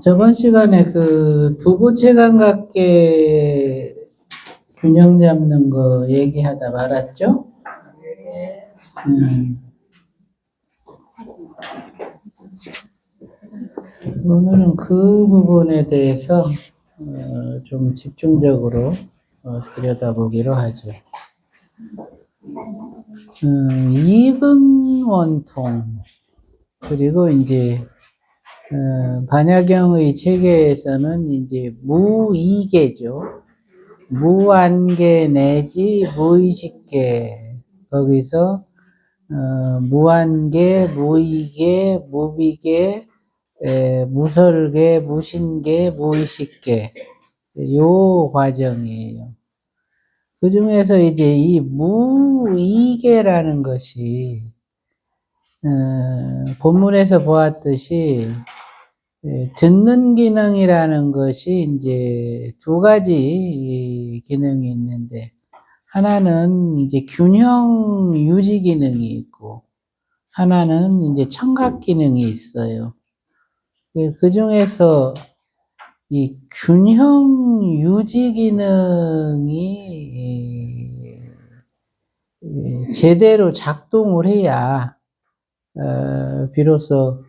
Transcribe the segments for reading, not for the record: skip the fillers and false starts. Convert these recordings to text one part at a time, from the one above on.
저번 시간에 그 두부체감각계 균형 잡는 거 얘기하다 말았죠? 오늘은 그 부분에 대해서 좀 집중적으로 들여다보기로 하죠. 이근 원통, 그리고 이제 반야경의 체계에서는 이제 무이계죠. 무한계 내지 무의식계. 거기서 무한계, 무이계, 무비계, 무설계, 무신계, 무의식계. 요 과정이에요. 그 중에서 이제 이 무이계라는 것이 본문에서 보았듯이 듣는 기능이라는 것이 이제 두 가지 기능이 있는데, 하나는 이제 균형 유지 기능이 있고, 하나는 이제 청각 기능이 있어요. 그 중에서 이 균형 유지 기능이 제대로 작동을 해야 비로소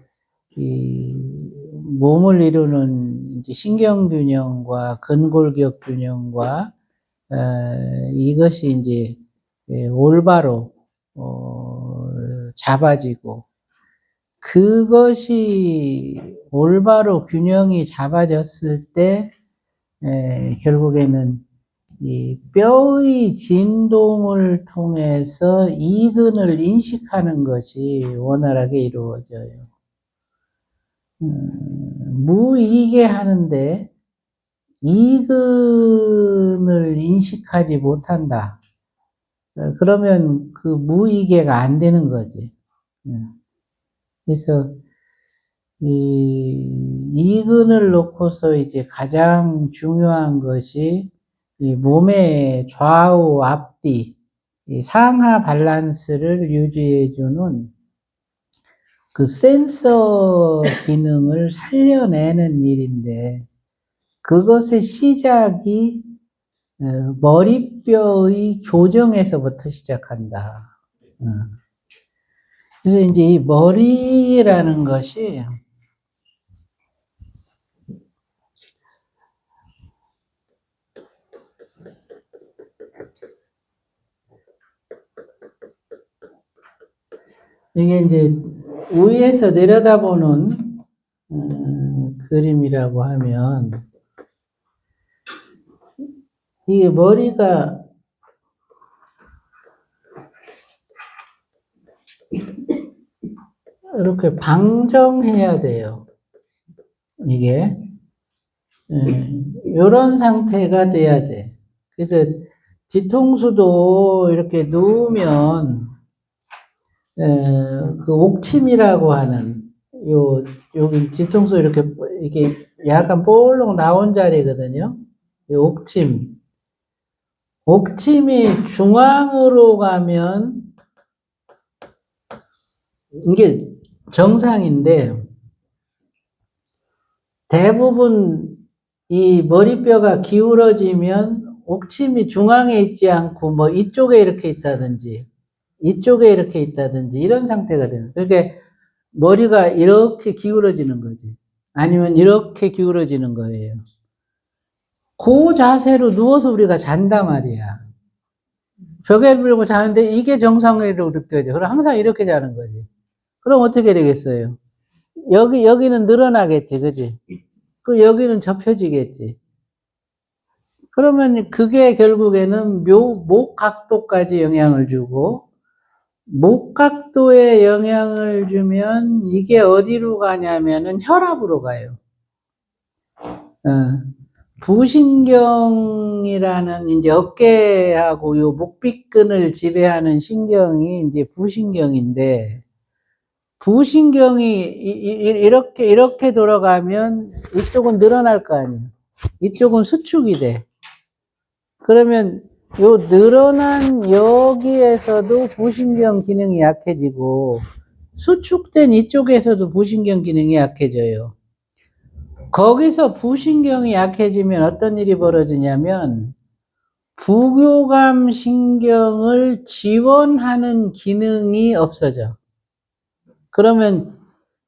이 몸을 이루는 이제 신경균형과 근골격 균형과 이것이 이제 올바로 잡아지고, 그것이 올바로 균형이 잡아졌을 때 결국에는 이 뼈의 진동을 통해서 이근을 인식하는 것이 원활하게 이루어져요. 무이계 하는데 이근을 인식하지 못한다. 그러면 그 무이계가 안 되는 거지. 그래서 이근을 놓고서 이제 가장 중요한 것이 이 몸의 좌우 앞뒤, 이 상하 밸런스를 유지해주는 그 센서 기능을 살려내는 일인데, 그것의 시작이 머리뼈의 교정에서부터 시작한다. 그래서 이제 이 머리라는 것이 이게 이제 위에서 내려다보는 그림이라고 하면, 이게 머리가 이렇게 방정해야 돼요. 이게 이런 상태가 돼야 돼. 그래서 뒤통수도 이렇게 누우면 그 옥침이라고 하는 여기 뒤통수 이게 약간 볼록 나온 자리거든요. 이 옥침이 중앙으로 가면 이게 정상인데, 대부분 이 머리뼈가 기울어지면 옥침이 중앙에 있지 않고 뭐 이쪽에 이렇게 있다든지 이쪽에 이렇게 있다든지 이런 상태가 되는. 그러니까 머리가 이렇게 기울어지는 거지, 아니면 이렇게 기울어지는 거예요. 그 자세로 누워서 우리가 잔단 말이야. 벽에 물고 자는데 이게 정상으로 느껴져. 그럼 항상 이렇게 자는 거지. 그럼 어떻게 되겠어요? 여기는 늘어나겠지, 그지? 그 여기는 접혀지겠지. 그러면 그게 결국에는 목 각도까지 영향을 주고, 목 각도에 영향을 주면 이게 어디로 가냐면은 혈압으로 가요. 부신경이라는 이제 어깨하고 요 목비근을 지배하는 신경이 이제 부신경인데, 부신경이 이렇게 돌아가면 이쪽은 늘어날 거 아니에요. 이쪽은 수축이 돼. 그러면 요 늘어난 여기에서도 부신경 기능이 약해지고 수축된 이쪽에서도 부신경 기능이 약해져요. 거기서 부신경이 약해지면 어떤 일이 벌어지냐면 부교감 신경을 지원하는 기능이 없어져. 그러면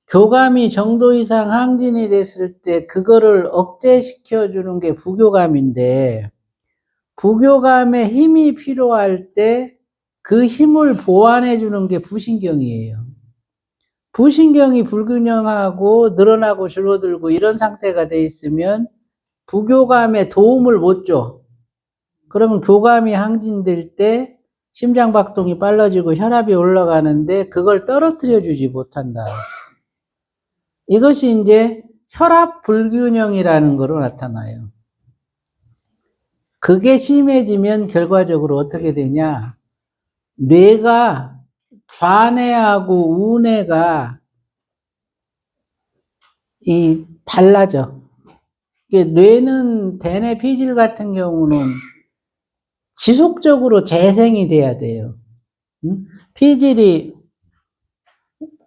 교감이 정도 이상 항진이 됐을 때 그거를 억제시켜 주는 게 부교감인데 부교감에 힘이 필요할 때 그 힘을 보완해 주는 게 부신경이에요. 부신경이 불균형하고 늘어나고 줄어들고 이런 상태가 돼 있으면 부교감에 도움을 못 줘. 그러면 교감이 항진될 때 심장박동이 빨라지고 혈압이 올라가는데 그걸 떨어뜨려 주지 못한다. 이것이 이제 혈압 불균형이라는 거로 나타나요. 그게 심해지면 결과적으로 어떻게 되냐? 뇌가 좌뇌하고 우뇌가 달라져. 뇌는 대뇌 피질 같은 경우는 지속적으로 재생이 돼야 돼요. 피질이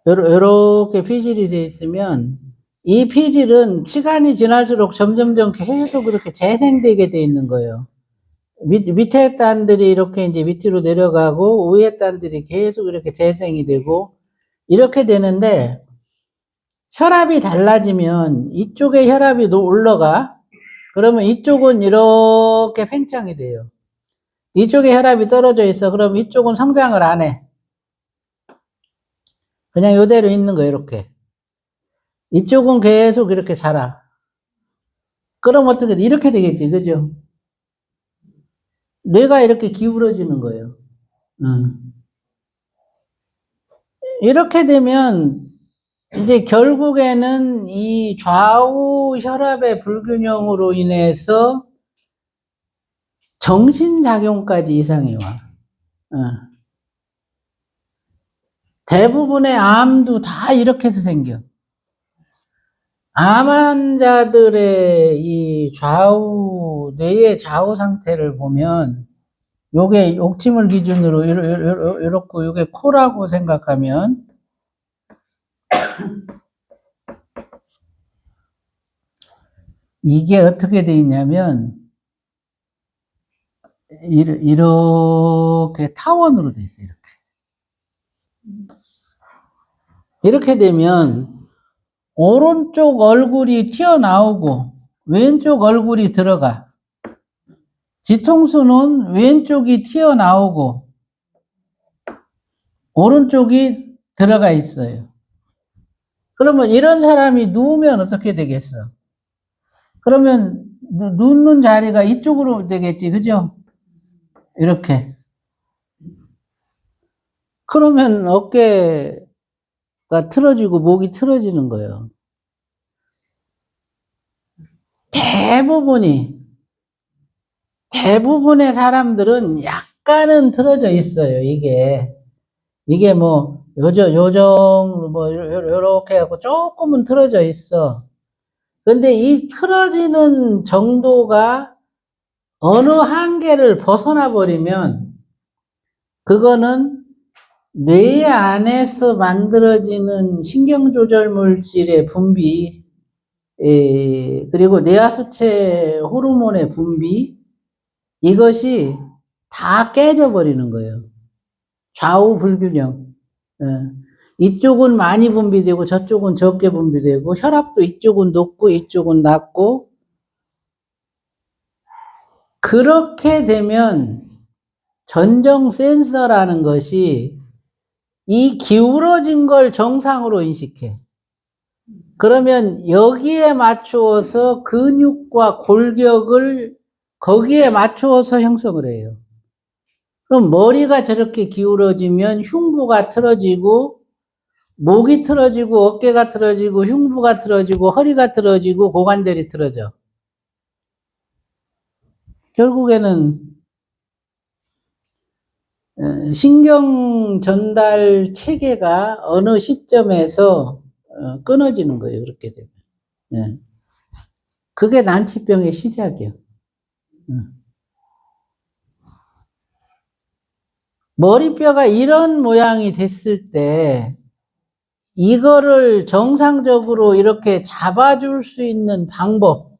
이렇게 피질이 돼 있으면 이 피질은 시간이 지날수록 점점점 계속 그렇게 재생되게 돼 있는 거예요. 밑에 단들이 이렇게 이제 밑으로 내려가고 위에 단들이 계속 이렇게 재생이 되고 이렇게 되는데 혈압이 달라지면 이쪽에 혈압이 올라가. 그러면 이쪽은 이렇게 팽창이 돼요. 이쪽에 혈압이 떨어져 있어. 그럼 이쪽은 성장을 안 해. 그냥 이대로 있는 거예요, 이렇게. 이쪽은 계속 이렇게 자라. 그럼 어떻게 돼? 이렇게 되겠지, 그죠? 뇌가 이렇게 기울어지는 거예요. 이렇게 되면 이제 결국에는 이 좌우 혈압의 불균형으로 인해서 정신작용까지 이상이 와. 대부분의 암도 다 이렇게 해서 생겨. 암 환자들의 이 뇌의 좌우 상태를 보면 요게 옥침을 기준으로 이렇고 요게 코라고 생각하면 이게 어떻게 돼 있냐면 이렇게 타원으로 돼 있어요. 이렇게 되면 오른쪽 얼굴이 튀어나오고 왼쪽 얼굴이 들어가. 뒤통수는 왼쪽이 튀어나오고 오른쪽이 들어가 있어요. 그러면 이런 사람이 누우면 어떻게 되겠어? 그러면 눕는 자리가 이쪽으로 되겠지, 그죠? 이렇게. 그러면 어깨가 틀어지고 목이 틀어지는 거예요. 대부분의 사람들은 약간은 틀어져 있어요, 이게 뭐, 요정, 뭐, 요렇게 하고 조금은 틀어져 있어. 근데 이 틀어지는 정도가 어느 한계를 벗어나 버리면, 그거는 뇌 안에서 만들어지는 신경조절 물질의 분비, 그리고 뇌하수체 호르몬의 분비, 이것이 다 깨져버리는 거예요. 좌우 불균형. 이쪽은 많이 분비되고 저쪽은 적게 분비되고 혈압도 이쪽은 높고 이쪽은 낮고 그렇게 되면 전정 센서라는 것이 이 기울어진 걸 정상으로 인식해. 그러면 여기에 맞추어서 근육과 골격을 거기에 맞추어서 형성을 해요. 그럼 머리가 저렇게 기울어지면 흉부가 틀어지고 목이 틀어지고 어깨가 틀어지고 흉부가 틀어지고 허리가 틀어지고 고관절이 틀어져. 결국에는 신경 전달 체계가 어느 시점에서 끊어지는 거예요. 그렇게 되면. 그게 난치병의 시작이에요. 머리뼈가 이런 모양이 됐을 때 이거를 정상적으로 이렇게 잡아줄 수 있는 방법.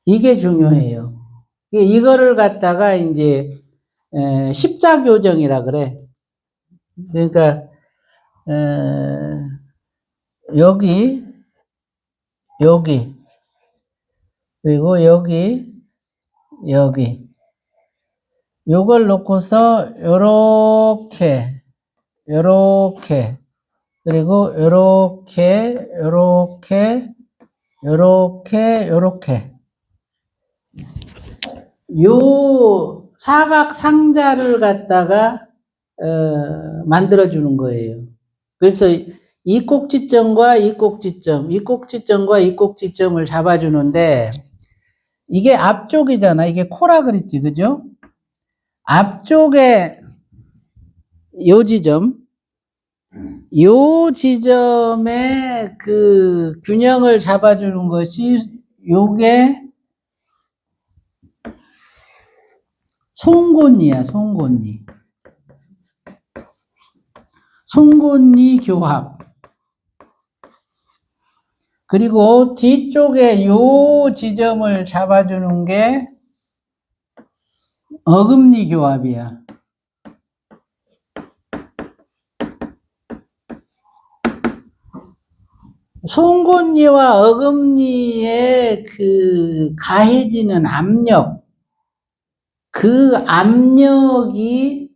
이게 중요해요. 이거를 갖다가 이제 십자교정이라 그래. 그러니까 여기 그리고 여기 요걸 놓고서 요렇게 그리고 요렇게 요 사각 상자를 갖다가 만들어 주는 거예요. 그래서 이 꼭지점과 이 꼭지점, 이 꼭지점과 이 꼭지점을 잡아주는데 이게 앞쪽이잖아. 이게 코라 그랬지, 그죠? 앞쪽에 요 지점에 그 균형을 잡아주는 것이 요게 송곳니야, 송곳니 교합. 그리고 뒤쪽에 요 지점을 잡아주는 게 어금니 교합이야. 송곳니와 어금니에 그 가해지는 압력, 그 압력이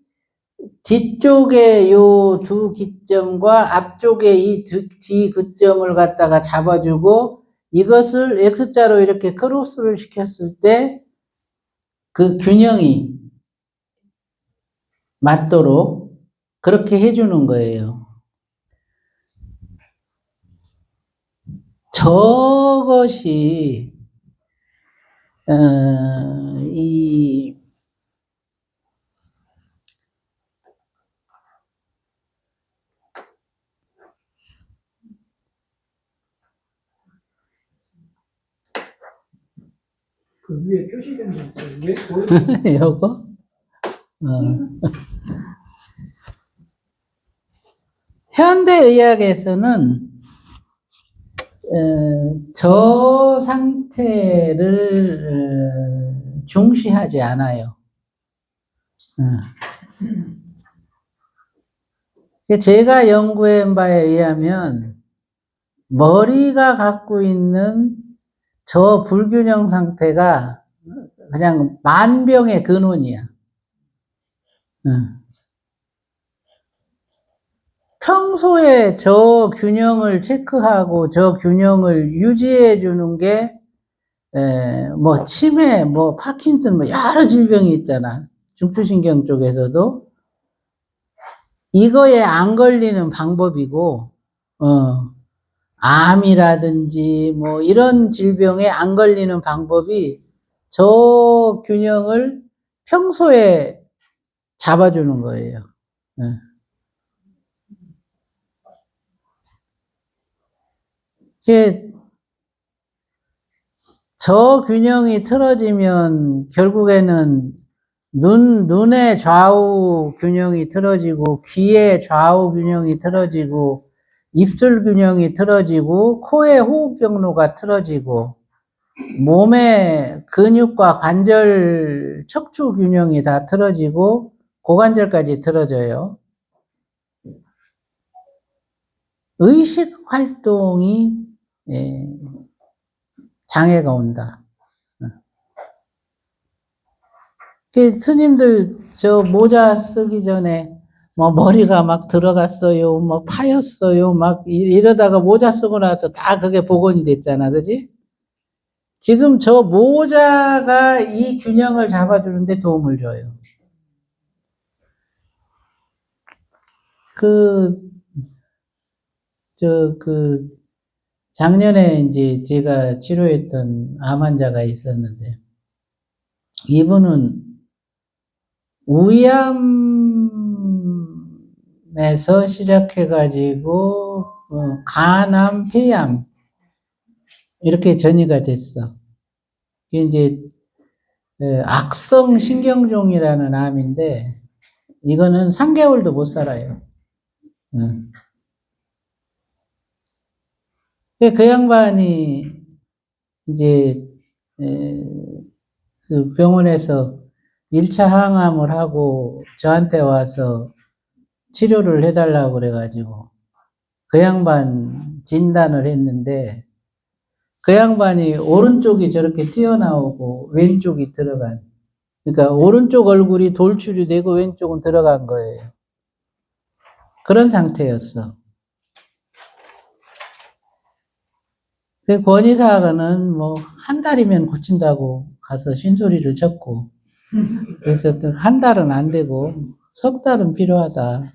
뒤쪽에 요 두 기점과 앞쪽에 이 뒤 기점을 갖다가 잡아주고 이것을 X자로 이렇게 크로스를 시켰을 때 그 균형이 맞도록 그렇게 해주는 거예요. 저것이 이 그 위에 표시된 게 있어요. 왜 보여요? 요거 현대의학에서는 저 상태를 중시하지 않아요. 제가 연구한 바에 의하면 머리가 갖고 있는 저 불균형 상태가 그냥 만병의 근원이야. 평소에 저 균형을 체크하고 저 균형을 유지해 주는 게 뭐 치매, 뭐 파킨슨, 뭐 여러 질병이 있잖아. 중추신경 쪽에서도 이거에 안 걸리는 방법이고, 암이라든지 뭐 이런 질병에 안 걸리는 방법이 저 균형을 평소에 잡아주는 거예요. 저 균형이 틀어지면 결국에는 눈의 좌우 균형이 틀어지고, 귀의 좌우 균형이 틀어지고, 입술 균형이 틀어지고, 코의 호흡 경로가 틀어지고, 몸의 근육과 관절, 척추 균형이 다 틀어지고, 고관절까지 틀어져요. 의식 활동이 장애가 온다. 스님들 저 모자 쓰기 전에 뭐 머리가 막 들어갔어요, 뭐 파였어요, 막 이러다가 모자 쓰고 나서 다 그게 복원이 됐잖아, 그지? 지금 저 모자가 이 균형을 잡아주는데 도움을 줘요. 작년에 이제 제가 치료했던 암 환자가 있었는데, 이분은 우암에서 시작해가지고 간암, 폐암 이렇게 전이가 됐어. 이게 이제 악성 신경종이라는 암인데 이거는 3개월도 못 살아요. 그 양반이 이제 그 병원에서 1차 항암을 하고 저한테 와서 치료를 해달라고 그래가지고 그 양반 진단을 했는데 그 양반이 오른쪽이 저렇게 튀어나오고 왼쪽이 들어간, 그러니까 오른쪽 얼굴이 돌출이 되고 왼쪽은 들어간 거예요. 그런 상태였어. 그 권의사는 뭐 한 달이면 고친다고 가서 쉰소리를 쳤고, 그래서 한 달은 안 되고 석 달은 필요하다.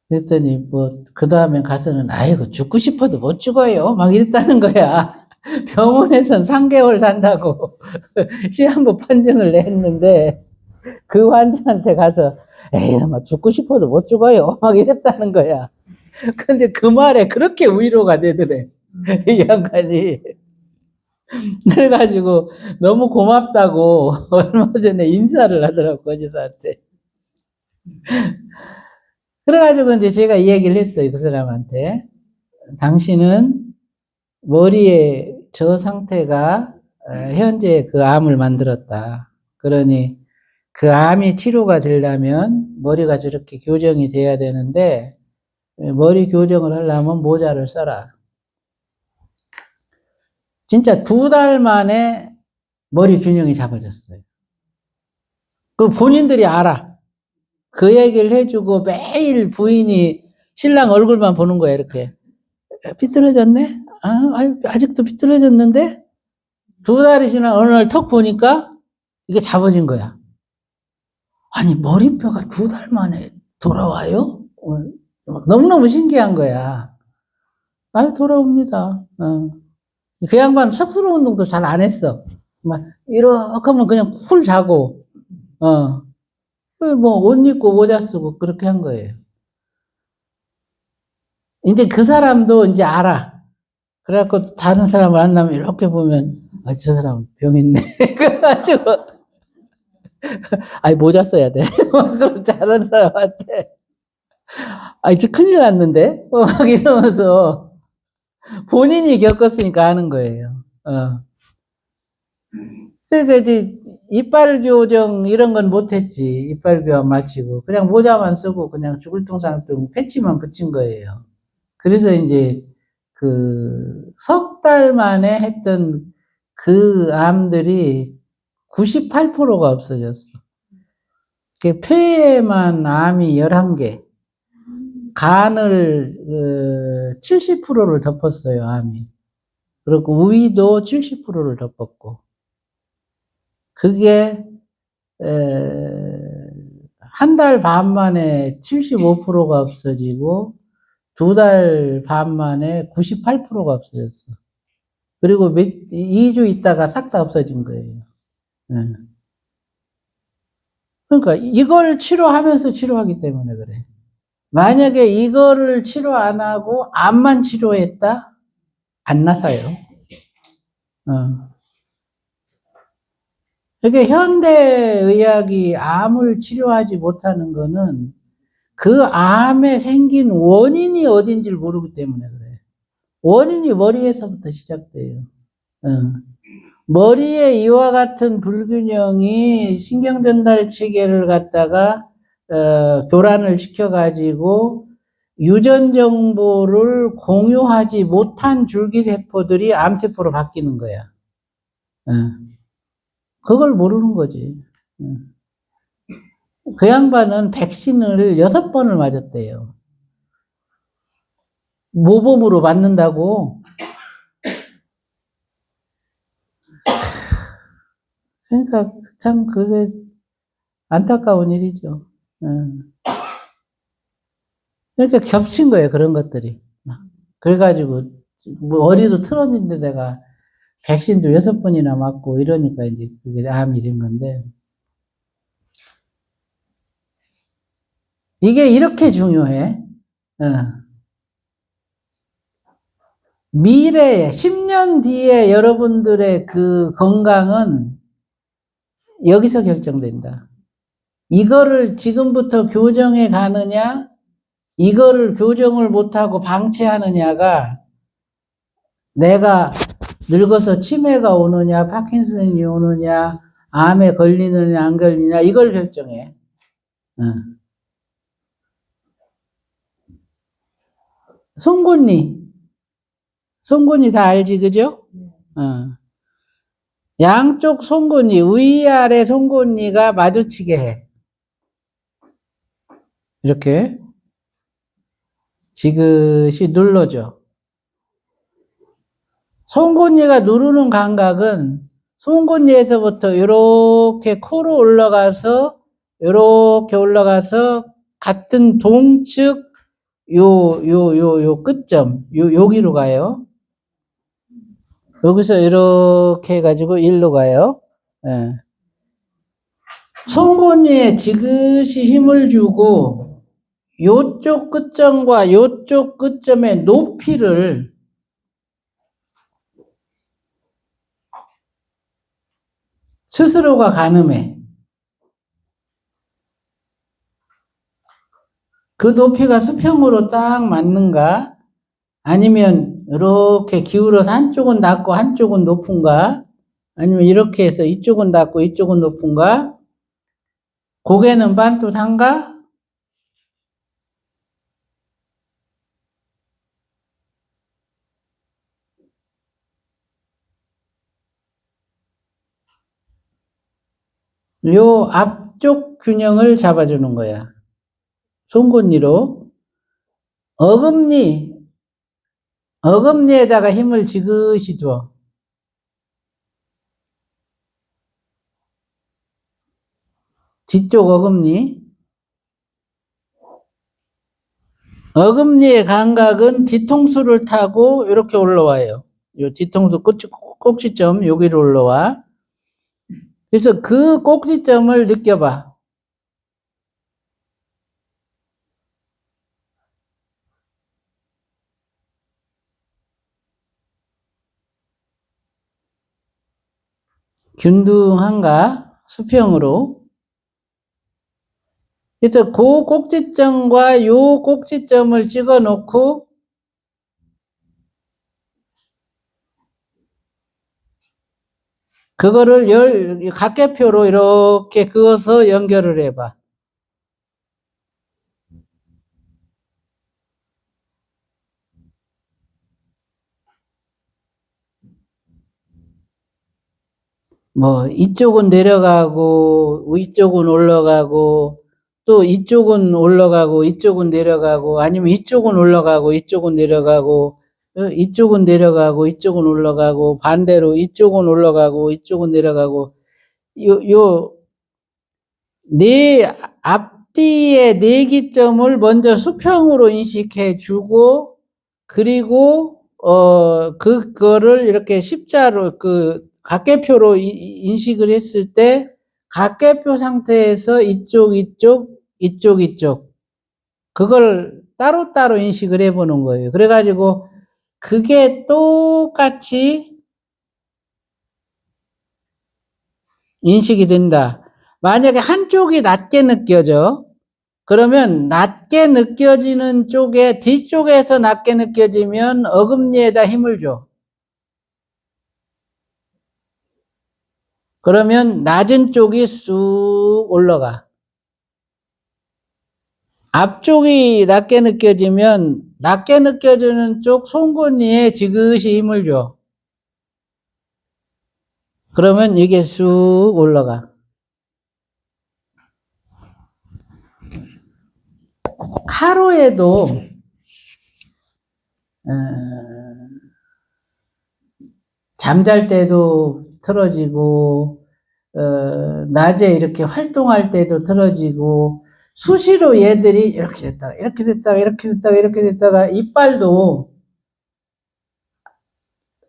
그랬더니 뭐 그 다음에 가서는 아이고 죽고 싶어도 못 죽어요 막 이랬다는 거야. 병원에선 3개월 산다고 시한부 판정을 냈는데 그 환자한테 가서 에이 막 죽고 싶어도 못 죽어요 막 이랬다는 거야. 근데 그 말에 그렇게 위로가 되더래 이 양반이. 그래가지고 너무 고맙다고 얼마 전에 인사를 하더라고 거지사한테. 그래가지고 이제 제가 이 얘기를 했어요 그 사람한테. 당신은 머리의 저 상태가 현재 그 암을 만들었다. 그러니 그 암이 치료가 되려면 머리가 저렇게 교정이 돼야 되는데 머리 교정을 하려면 모자를 써라. 진짜 2달 만에 머리 균형이 잡아졌어요. 그 본인들이 알아. 그 얘기를 해주고 매일 부인이 신랑 얼굴만 보는 거야 이렇게. 삐뚤어졌네? 아직도 삐뚤어졌는데? 2달이 지나 어느 날 턱 보니까 이게 잡아진 거야. 아니, 머리뼈가 2달 만에 돌아와요? 너무너무 신기한 거야. 돌아옵니다. 그 양반은 척수로 운동도 잘 안 했어. 막, 이렇게 하면 그냥 풀 자고, 뭐, 옷 입고 모자 쓰고 그렇게 한 거예요. 이제 그 사람도 이제 알아. 그래갖고 다른 사람을 만나면 이렇게 보면, 저 사람 병 있네. 그래가지고, 모자 써야 돼. 그렇지 않은 사람한테. 저 큰일 났는데? 막 이러면서 본인이 겪었으니까 하는 거예요. 그러니까 이제 이빨 교정 이런 건 못했지. 이빨 교환 마치고. 그냥 모자만 쓰고 그냥 죽을 둥상둥 패치만 붙인 거예요. 그래서 이제 그 석 달 만에 했던 그 암들이 98%가 없어졌어. 폐에만 암이 11개, 간을 70%를 덮었어요, 암이. 그리고 위도 70%를 덮었고. 그게 한 달 반 만에 75%가 없어지고 2달 반 만에 98%가 없어졌어. 그리고 2주 있다가 싹 다 없어진 거예요. 그러니까 이걸 치료하면서 치료하기 때문에 그래. 만약에 이거를 치료 안 하고 암만 치료했다? 안 나서요. 그러니까 현대의학이 암을 치료하지 못하는 거는 그 암에 생긴 원인이 어딘지를 모르기 때문에 그래. 원인이 머리에서부터 시작돼요. 머리에 이와 같은 불균형이 신경전달 체계를 갖다가 교란을 시켜가지고 유전 정보를 공유하지 못한 줄기세포들이 암세포로 바뀌는 거야. 그걸 모르는 거지. 그 양반은 백신을 6번을 맞았대요. 모범으로 맞는다고. 그러니까 참 그게 안타까운 일이죠. 그러니까 겹친 거예요, 그런 것들이. 그래가지고 뭐 어리도 틀어진데 내가 백신도 6번이나 맞고 이러니까 이제 그게 암이 된 건데. 이게 이렇게 중요해. 미래에 10년 뒤에 여러분들의 그 건강은 여기서 결정된다. 이거를 지금부터 교정해 가느냐, 이거를 교정을 못하고 방치하느냐가 내가 늙어서 치매가 오느냐, 파킨슨이 오느냐, 암에 걸리느냐, 안 걸리느냐, 이걸 결정해. 송곳니 다 알지, 그죠? 양쪽 송곳니, 위아래 송곳니가 마주치게 해. 이렇게 지그시 눌러줘. 송곳니가 누르는 감각은 송곳니에서부터 이렇게 코로 올라가서 이렇게 올라가서 같은 동측 요 끝점 여기로 가요. 여기서 이렇게 해가지고 일로 가요. 예. 송곳니에 지그시 힘을 주고 요쪽 끝점과 요쪽 끝점의 높이를 스스로가 가늠해. 그 높이가 수평으로 딱 맞는가? 아니면 이렇게 기울어서 한쪽은 낮고 한쪽은 높은가? 아니면 이렇게 해서 이쪽은 낮고 이쪽은 높은가? 고개는 반듯한가? 요 앞쪽 균형을 잡아주는 거야. 송곳니로. 어금니에다가 힘을 지그시 줘. 뒤쪽 어금니. 어금니의 감각은 뒤통수를 타고 이렇게 올라와요. 요 뒤통수 꼭지점 여기로 올라와. 그래서 그 꼭지점을 느껴봐. 균등한가? 수평으로. 그래서 그 꼭지점과 요 꼭지점을 찍어 놓고 그거를 각계표로 이렇게 그어서 연결을 해봐. 뭐 이쪽은 내려가고 이쪽은 올라가고 또 이쪽은 올라가고 이쪽은 내려가고 아니면 이쪽은 올라가고 이쪽은 내려가고 이쪽은 내려가고 이쪽은 올라가고 반대로 이쪽은 올라가고 이쪽은 내려가고 네 앞뒤의 내기점을 먼저 수평으로 인식해 주고 그리고 그거를 이렇게 십자로 각계표로 인식을 했을 때 각계표 상태에서 이쪽 그걸 따로따로 인식을 해보는 거예요. 그래가지고 그게 똑같이 인식이 된다. 만약에 한쪽이 낮게 느껴져. 그러면 낮게 느껴지는 쪽에 뒤쪽에서 낮게 느껴지면 어금니에다 힘을 줘. 그러면 낮은 쪽이 쑥 올라가. 앞쪽이 낮게 느껴지면 낮게 느껴지는 쪽 송곳니에 지그시 힘을 줘. 그러면 이게 쑥 올라가. 하루에도 잠잘 때도 틀어지고 낮에 이렇게 활동할 때도 틀어지고 수시로 얘들이 이렇게 됐다가 이렇게 됐다가 이렇게 됐다가 이렇게 됐다가 이빨도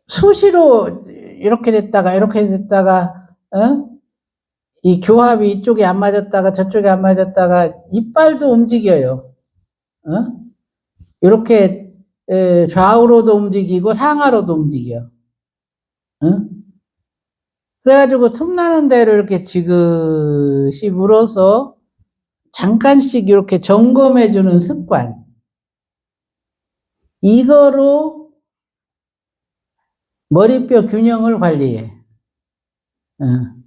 수시로 이렇게 됐다가 이렇게 됐다가 이 교합이 이쪽에 안 맞았다가 저쪽에 안 맞았다가 이빨도 움직여요. 이렇게 좌우로도 움직이고 상하로도 움직여. 응? 그래가지고 틈나는 대로 이렇게 지그시 물어서 잠깐씩 이렇게 점검해주는 습관. 이거로 머리뼈 균형을 관리해. 응.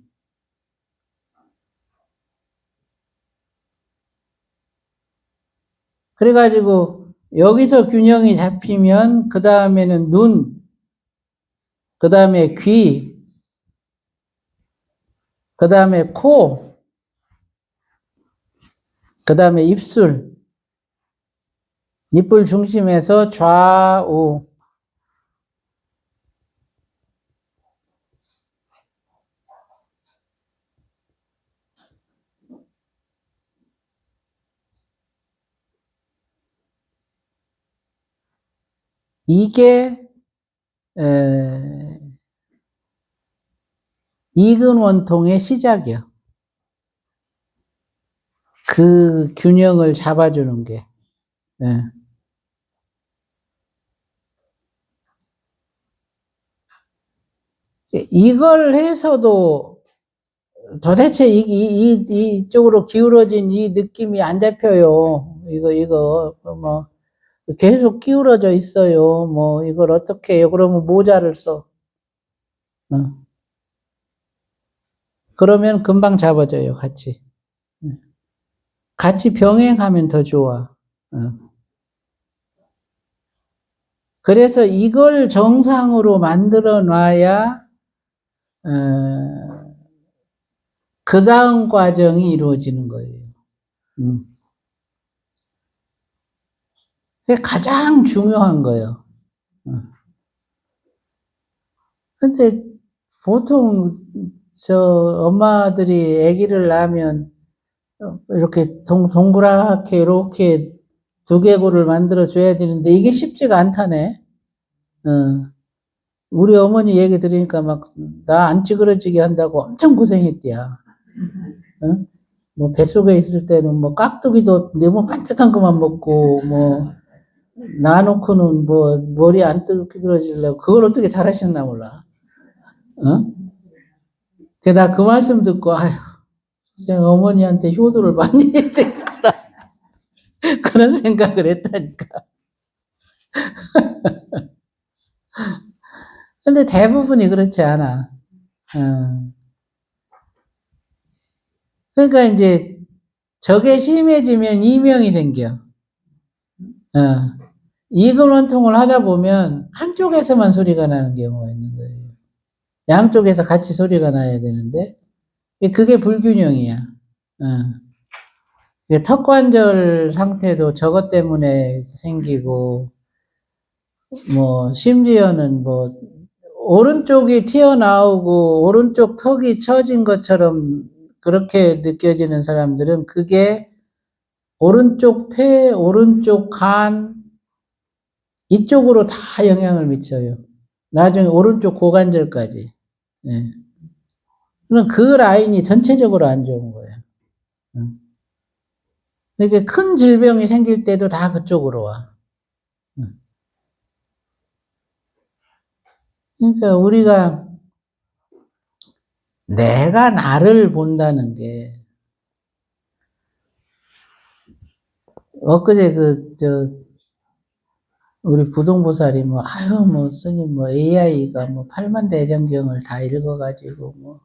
그래가지고 여기서 균형이 잡히면 그 다음에는 눈, 그 다음에 귀, 그 다음에 코, 그 다음에 입술, 입을 중심에서 좌우. 이게 이근원통의 시작이요. 그 균형을 잡아주는 게. 예. 이걸 해서도 도대체 이쪽으로 기울어진 이 느낌이 안 잡혀요. 뭐, 계속 기울어져 있어요. 뭐, 이걸 어떻게 해요? 그러면 모자를 써. 그러면 금방 잡아져요, 같이. 같이 병행하면 더 좋아. 그래서 이걸 정상으로 만들어 놔야, 그 다음 과정이 이루어지는 거예요. 그게 가장 중요한 거예요. 근데 보통 엄마들이 아기를 낳으면 이렇게 동그랗게 이렇게 두개골을 만들어 줘야 되는데 이게 쉽지가 않다네. 우리 어머니 얘기 들으니까 막 나 안 찌그러지게 한다고 엄청 고생했대야. 뭐 뱃속에 있을 때는 뭐 깍두기도 너무 반듯한 것만 먹고 뭐 놔놓고는 뭐 머리 안 찌그러지려고 그걸 어떻게 잘하셨나 몰라. 나 그 말씀 듣고 아휴 제가 어머니한테 효도를 많이 해야 되겠다 그런 생각을 했다니까. 근데 대부분이 그렇지 않아. 그러니까 이제 저게 심해지면 이명이 생겨. 이근원통을 하다 보면 한쪽에서만 소리가 나는 경우가 있는 거예요. 양쪽에서 같이 소리가 나야 되는데 그게 불균형이야. 턱관절 상태도 저것 때문에 생기고 뭐 심지어는 뭐 오른쪽이 튀어나오고 오른쪽 턱이 처진 것처럼 그렇게 느껴지는 사람들은 그게 오른쪽 폐, 오른쪽 간 이쪽으로 다 영향을 미쳐요. 나중에 오른쪽 고관절까지. 예. 그럼 그 라인이 전체적으로 안 좋은 거예요. 이렇게 큰 질병이 생길 때도 다 그쪽으로 와. 그러니까 우리가 내가 나를 본다는 게 엊그제 우리 부동보살이 뭐 아유 뭐 스님 뭐 AI가 뭐 8만 대장경을 다 읽어가지고 뭐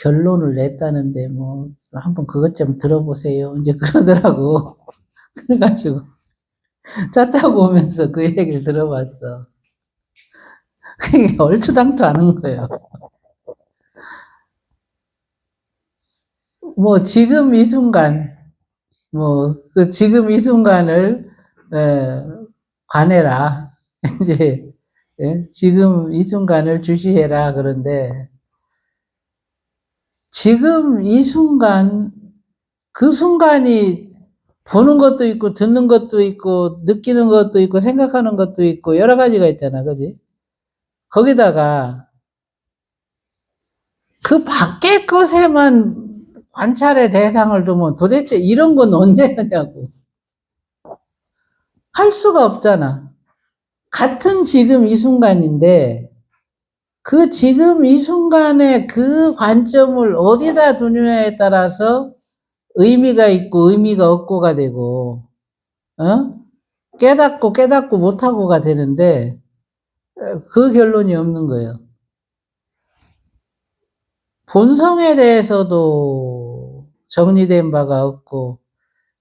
결론을 냈다는데 뭐 한번 그것 좀 들어보세요. 이제 그러더라고. 그래가지고 차 타고 오면서 그 얘기를 들어봤어. 그게 얼토당토하는 거예요. 뭐 지금 이 순간 뭐 그 지금 이 순간을 관해라. 이제 지금 이 순간을 주시해라. 그런데 지금 이 순간 그 순간이 보는 것도 있고 듣는 것도 있고 느끼는 것도 있고 생각하는 것도 있고 여러 가지가 있잖아. 그지? 거기다가 그 밖의 것에만 관찰의 대상을 두면 도대체 이런 건 언제 하냐고. 할 수가 없잖아. 같은 지금 이 순간인데, 그 지금 이 순간에 그 관점을 어디다 두느냐에 따라서 의미가 있고 의미가 없고가 되고, 어? 깨닫고 못하고가 되는데, 그 결론이 없는 거예요. 본성에 대해서도 정리된 바가 없고,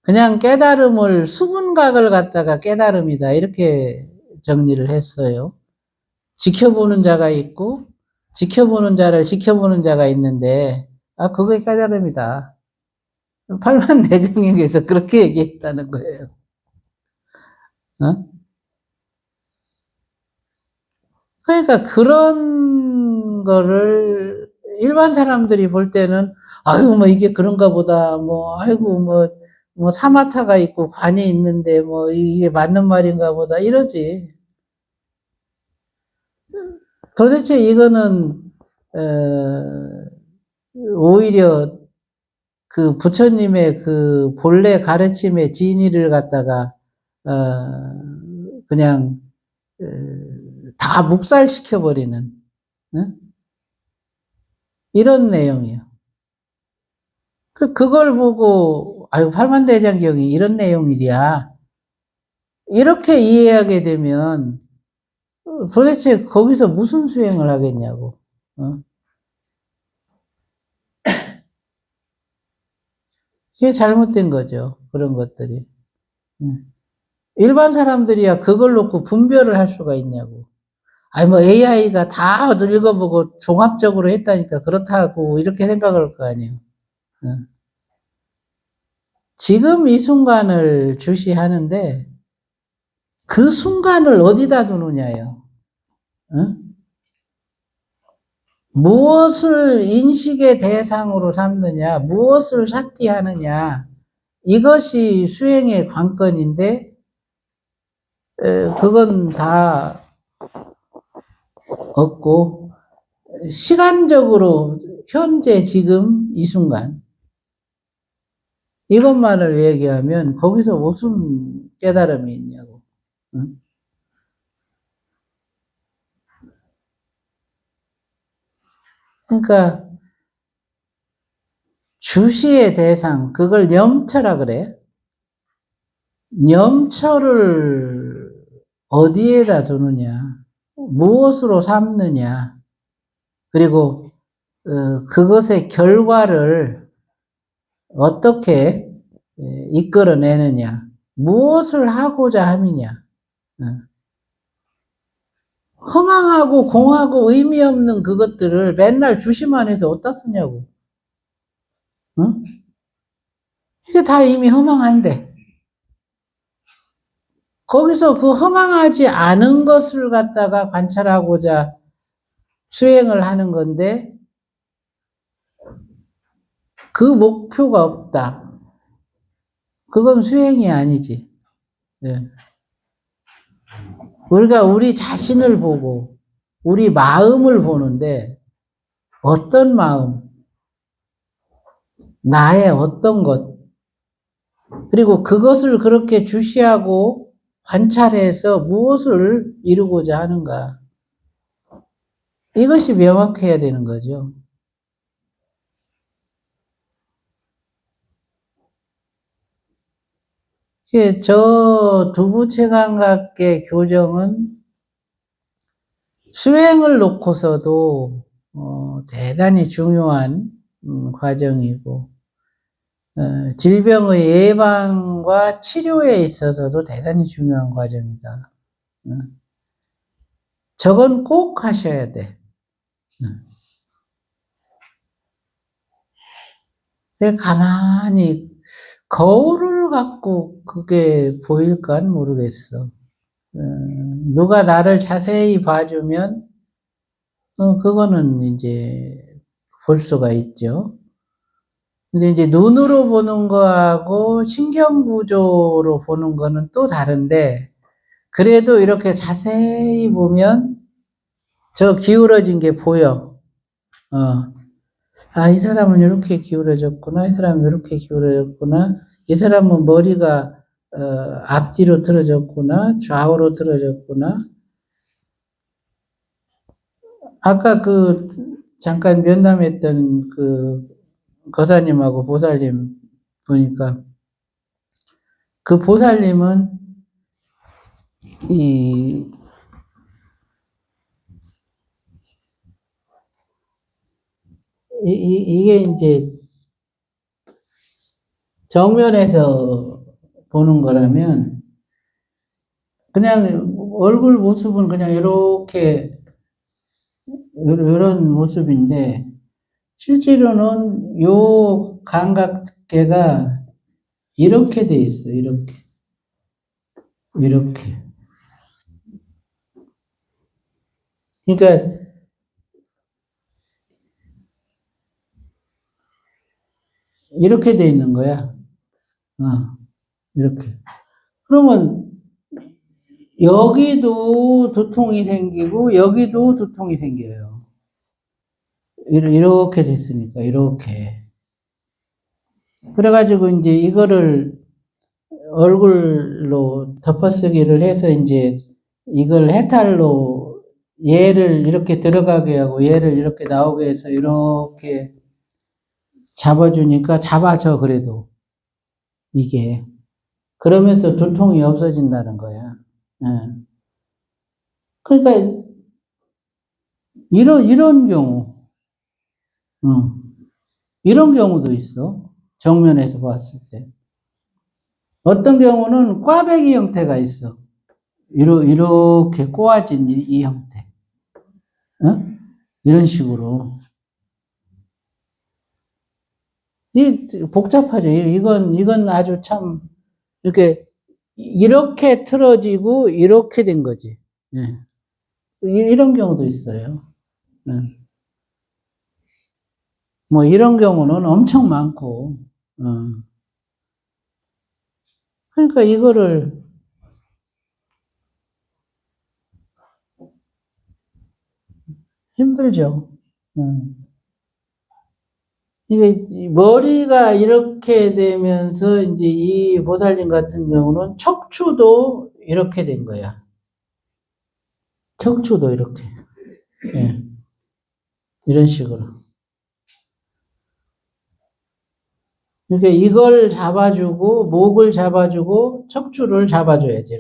그냥 깨달음을 수분각을 갖다가 깨달음이다. 이렇게 정리를 했어요. 지켜보는 자가 있고, 지켜보는 자를 지켜보는 자가 있는데, 아, 그게 깨달음이다. 팔만대장경에서 그렇게 얘기했다는 거예요. 어? 그러니까 그런 거를 일반 사람들이 볼 때는, 아이고, 뭐 이게 그런가 보다. 뭐, 아이고, 뭐 사마타가 있고 관이 있는데 뭐 이게 맞는 말인가 보다. 이러지. 도대체 이거는, 오히려 그 부처님의 그 본래 가르침의 진리를 갖다가, 그냥, 다 묵살시켜버리는, 응? 이런 내용이에요. 그걸 보고, 아유, 팔만대장경이 이런 내용이랴. 이렇게 이해하게 되면 도대체 거기서 무슨 수행을 하겠냐고. 어? 이게 잘못된 거죠. 그런 것들이. 일반 사람들이야 그걸 놓고 분별을 할 수가 있냐고. 아니, 뭐 AI가 다 읽어보고 종합적으로 했다니까 그렇다고 이렇게 생각할 거 아니에요. 어. 지금 이 순간을 주시하는데 그 순간을 어디다 두느냐요. 어? 무엇을 인식의 대상으로 삼느냐, 무엇을 삭티하느냐, 이것이 수행의 관건인데, 그건 다 없고, 시간적으로 현재 지금 이 순간, 이것만을 얘기하면 거기서 무슨 깨달음이 있냐고. 응? 그러니까, 주시의 대상, 그걸 염처라 그래. 염처를 어디에다 두느냐, 무엇으로 삼느냐, 그리고 그것의 결과를 어떻게 이끌어내느냐, 무엇을 하고자 함이냐. 허망하고 공하고 의미 없는 그것들을 맨날 주시만 해서 어디다 쓰냐고. 어? 이게 다 이미 허망한데. 거기서 그 허망하지 않은 것을 갖다가 관찰하고자 수행을 하는 건데, 그 목표가 없다. 그건 수행이 아니지. 예. 우리가 우리 자신을 보고, 우리 마음을 보는데, 어떤 마음, 나의 어떤 것, 그리고 그것을 그렇게 주시하고 관찰해서 무엇을 이루고자 하는가. 이것이 명확해야 되는 거죠. 저 두부체감각의 교정은 수행을 놓고서도 대단히 중요한 과정이고, 질병의 예방과 치료에 있어서도 대단히 중요한 과정이다. 저건 꼭 하셔야 돼. 가만히 거울을 갖고 그게 보일까 모르겠어. 누가 나를 자세히 봐주면 그거는 이제 볼 수가 있죠. 근데 이제 눈으로 보는 거하고 신경구조로 보는 거는 또 다른데, 그래도 이렇게 자세히 보면 저 기울어진 게 보여. 아, 이 사람은 이렇게 기울어졌구나. 이 사람은 이렇게 기울어졌구나. 이 사람은 머리가 앞뒤로 틀어졌구나. 좌우로 틀어졌구나. 아까 잠깐 면담했던 거사님하고 보살님 보니까 그 보살님은 이게 이제 정면에서 보는 거라면 그냥 얼굴 모습은 그냥 이렇게 이런 모습인데 실제로는 요 감각계가 이렇게 돼 있어. 이렇게. 그러니까 이렇게 돼 있는 거야. 이렇게. 그러면 여기도 두통이 생기고 여기도 두통이 생겨요. 이렇게 됐으니까 이렇게. 그래가지고 이제 이거를 얼굴로 덮어쓰기를 해서 이제 이걸 해탈로 얘를 이렇게 들어가게 하고 얘를 이렇게 나오게 해서 이렇게 잡아주니까 잡아져 그래도 이게 그러면서 두통이 없어진다는 거야. 예. 그러니까 이런 경우, 이런 경우도 있어. 정면에서 봤을 때. 어떤 경우는 꽈배기 형태가 있어. 이렇게 꼬아진 이 형태. 이런 식으로. 복잡하죠. 이건 아주 참, 이렇게 틀어지고, 이렇게 된 거지. 예. 이런 경우도 있어요. 예. 뭐, 이런 경우는 엄청 많고, 그러니까 이거를, 힘들죠. 이게 머리가 이렇게 되면서 이제 이 보살님 같은 경우는 척추도 이렇게 된 거야. 척추도 이렇게. 예. 이런 식으로. 그러니까 이걸 잡아주고 목을 잡아주고 척추를 잡아줘야지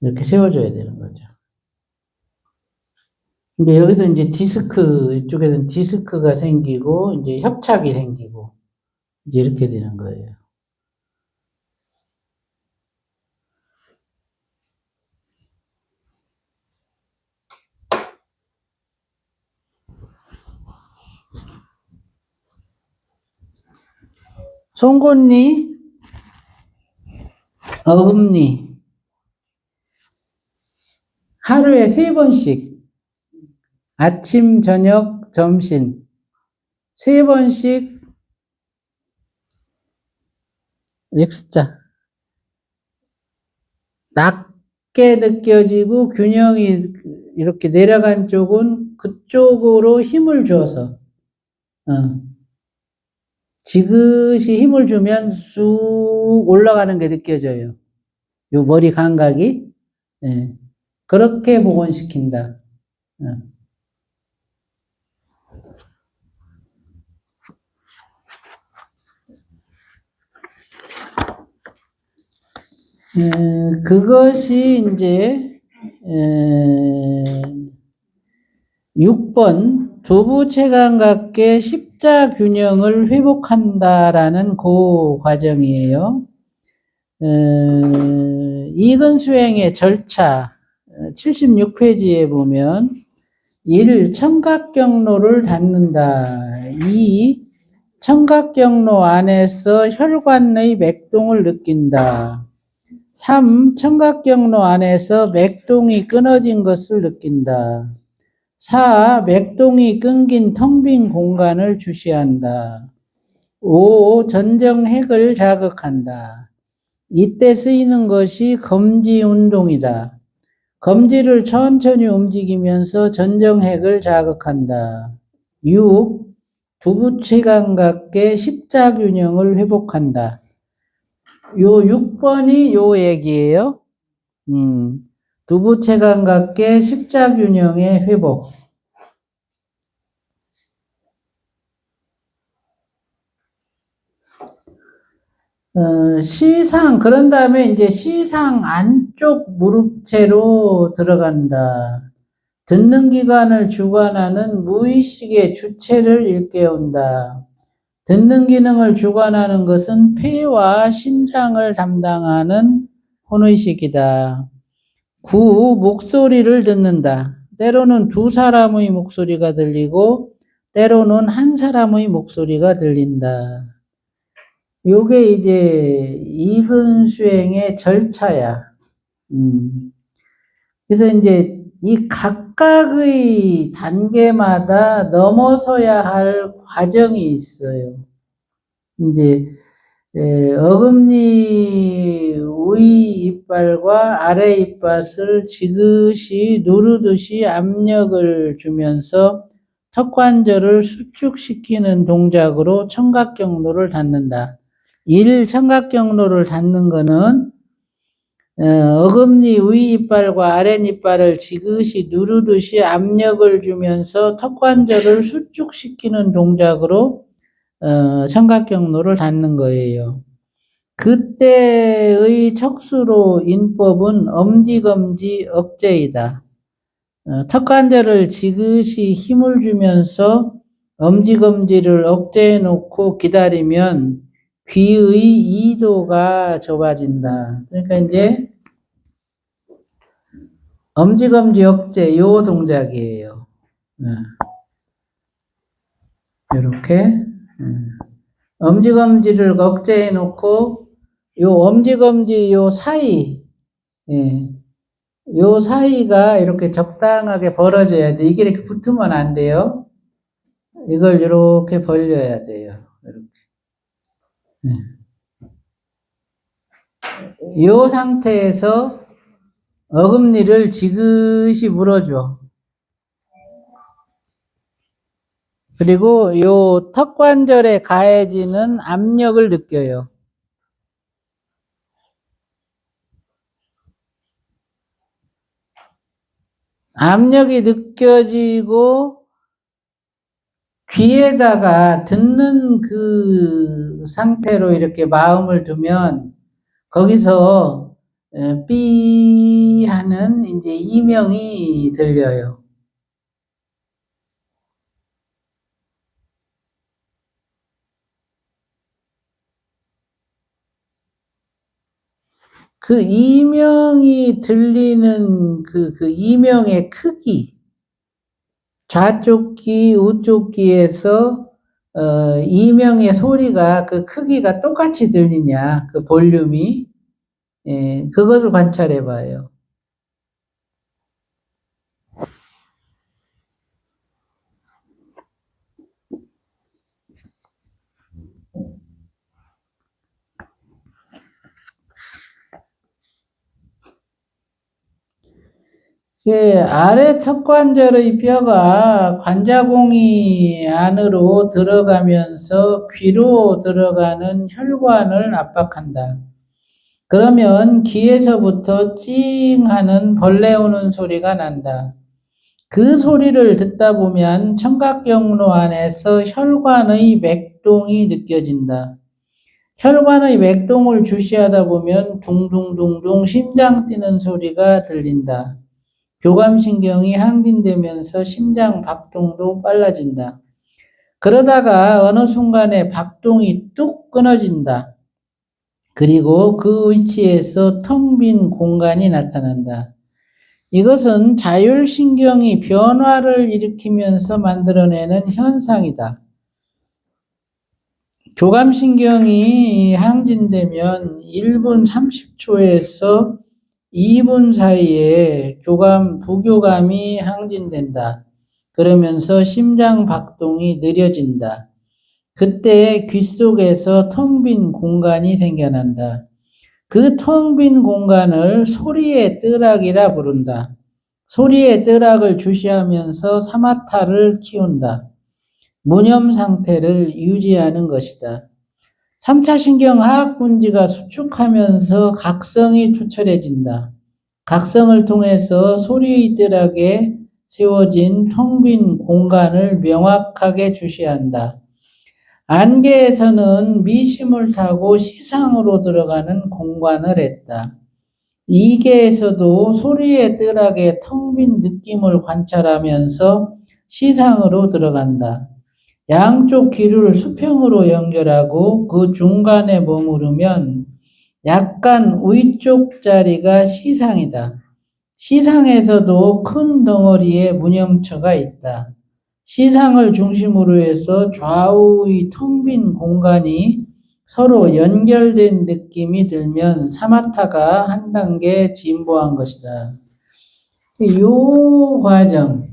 이렇게 세워줘야 되는 거죠. 근데 여기서 이제 이쪽에서는 디스크가 생기고 이제 협착이 생기고 이제 이렇게 되는 거예요. 송곳니, 어금니 하루에 3번씩 아침, 저녁, 점심 3번씩 X자 낮게 느껴지고 균형이 이렇게 내려간 쪽은 그쪽으로 힘을 줘서 지그시 힘을 주면 쑥 올라가는 게 느껴져요. 요 머리 감각이. 예. 그렇게 복원시킨다. 그것이 이제 6번 두부체감각계 십자균형을 회복한다라는 그 과정이에요. 이근수행의 절차 76페이지에 보면 1. 청각경로를 닫는다. 2. 청각경로 안에서 혈관의 맥동을 느낀다. 3. 청각경로 안에서 맥동이 끊어진 것을 느낀다. 4. 맥동이 끊긴 텅 빈 공간을 주시한다. 5. 전정핵을 자극한다. 이때 쓰이는 것이 검지 운동이다. 검지를 천천히 움직이면서 전정핵을 자극한다. 6. 두부체감각계 십자균형을 회복한다. 요 6번이 요 얘기예요. 두부체감각계 십자균형의 회복. 시상, 그런 다음에 이제 시상 안쪽 무릎체로 들어간다. 듣는 기관을 주관하는 무의식의 주체를 일깨운다. 듣는 기능을 주관하는 것은 폐와 심장을 담당하는 혼의식이다. 9. 목소리를 듣는다. 때로는 두 사람의 목소리가 들리고 때로는 한 사람의 목소리가 들린다. 요게 이제 이분 수행의 절차야. 그래서 이제 이 각각의 단계마다 넘어서야 할 과정이 있어요. 이제 어금니 위 이빨과 아래 이빨을 지그시 누르듯이 압력을 주면서 턱관절을 수축시키는 동작으로 청각경로를 닫는다. 1. 청각경로를 닫는 거는 어금니 위 이빨과 아래 이빨을 지그시 누르듯이 압력을 주면서 턱관절을 수축시키는 동작으로 청각경로를 닫는 거예요. 그때의 척수로 인법은 엄지검지 억제이다. 턱관절을 지그시 힘을 주면서 엄지검지를 억제해 놓고 기다리면 귀의 이도가 좁아진다. 그러니까 이제 엄지검지 억제 요 동작이에요. 이렇게 엄지검지를 억제해 놓고 요 엄지검지 요 사이, 요 사이가 이렇게 적당하게 벌어져야 돼. 이게 이렇게 붙으면 안 돼요. 이걸 이렇게 벌려야 돼요. 이렇게. 요 상태에서 어금니를 지그시 물어줘. 그리고 요 턱관절에 가해지는 압력을 느껴요. 압력이 느껴지고 귀에다가 듣는 그 상태로 이렇게 마음을 두면 거기서 삐 하는 이제 이명이 들려요. 그 이명이 들리는 그 이명의 크기, 좌쪽 귀, 우쪽 귀에서 이명의 소리가 그 크기가 똑같이 들리냐, 그 볼륨이, 그것을 관찰해 봐요. 아래 턱관절의 뼈가 관자공이 안으로 들어가면서 귀로 들어가는 혈관을 압박한다. 그러면 귀에서부터 찡 하는 벌레 우는 소리가 난다. 그 소리를 듣다 보면 청각경로 안에서 혈관의 맥동이 느껴진다. 혈관의 맥동을 주시하다 보면 둥둥둥둥 심장 뛰는 소리가 들린다. 교감신경이 항진되면서 심장 박동도 빨라진다. 그러다가 어느 순간에 박동이 뚝 끊어진다. 그리고 그 위치에서 텅 빈 공간이 나타난다. 이것은 자율신경이 변화를 일으키면서 만들어내는 현상이다. 교감신경이 항진되면 1분 30초에서 2분 사이에 부교감이 항진된다. 그러면서 심장 박동이 느려진다. 그때 귀 속에서 텅 빈 공간이 생겨난다. 그 텅 빈 공간을 소리의 뜰악이라 부른다. 소리의 뜰악을 주시하면서 사마타를 키운다. 무념 상태를 유지하는 것이다. 3차 신경 하악분지가 수축하면서 각성이 투철해진다. 각성을 통해서 소리뜰하게 세워진 텅 빈 공간을 명확하게 주시한다. 안개에서는 미심을 타고 시상으로 들어가는 공간을 했다. 이계에서도 소리의 뜰하게 텅 빈 느낌을 관찰하면서 시상으로 들어간다. 양쪽 길을 수평으로 연결하고 그 중간에 머무르면 약간 위쪽 자리가 시상이다. 시상에서도 큰 덩어리에 무념처가 있다. 시상을 중심으로 해서 좌우의 텅 빈 공간이 서로 연결된 느낌이 들면 사마타가 한 단계 진보한 것이다. 이 과정,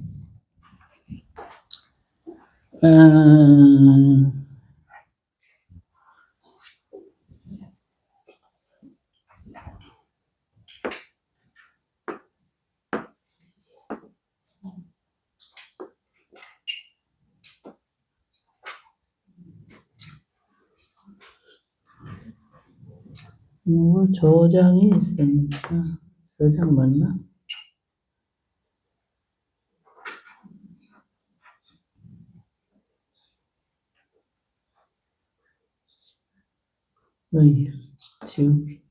저장이 있으니까, 저장 맞나? 지우기.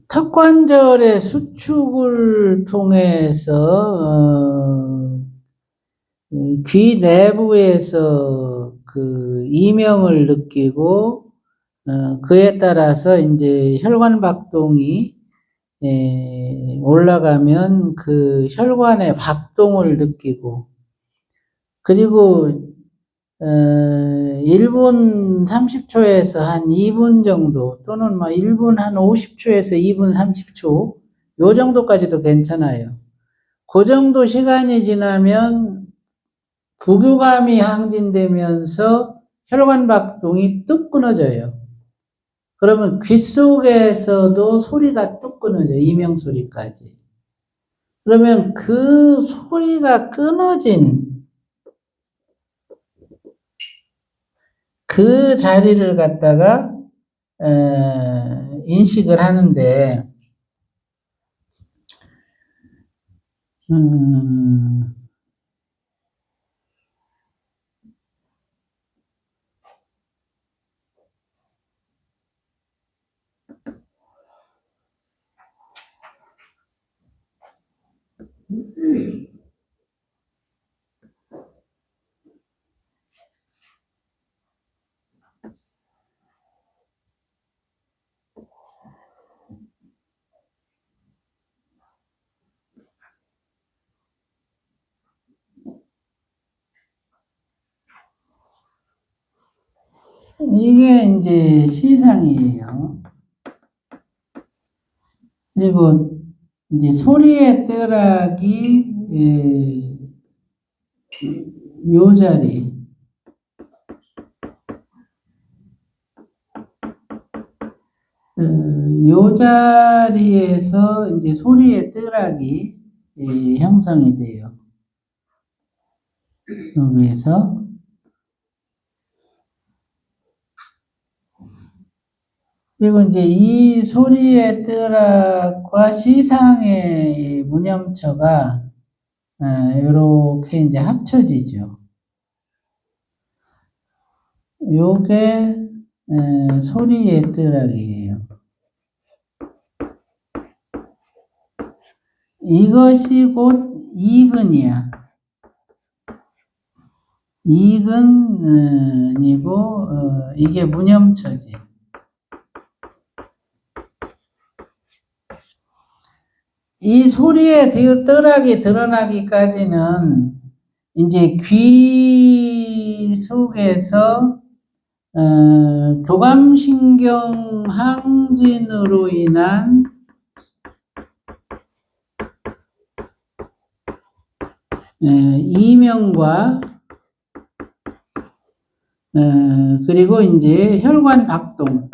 턱관절의 수축을 통해서 귀 내부에서 그 이명을 느끼고 그에 따라서 이제 혈관 박동이 올라가면 그 혈관의 박동을 느끼고 그리고 1분 30초에서 한 2분 정도 또는 막 1분 한 50초에서 2분 30초 요 정도까지도 괜찮아요. 그 정도 시간이 지나면 부교감이 항진되면서 혈관 박동이 뚝 끊어져요. 그러면 귀 속에서도 소리가 뚝 끊어져요. 이명 소리까지. 그러면 그 소리가 끊어진 그 자리를 갖다가 인식을 하는데 이게 이제 시상이에요. 그리고 이제 소리의 뜰하기 요 자리 요 자리에서 이제 소리의 뜰하기 형성이 돼요. 여기에서 그리고 이제 이 소리의 뜰학과 시상의 무념처가 이렇게 이제 합쳐지죠. 요게 소리의 뜰학이에요. 이것이 곧 이근이야. 이근이고 이게 무념처지. 이 소리의 뜰학이 드러나기까지는 이제 귀 속에서 교감신경 항진으로 인한 이명과 그리고 이제 혈관 박동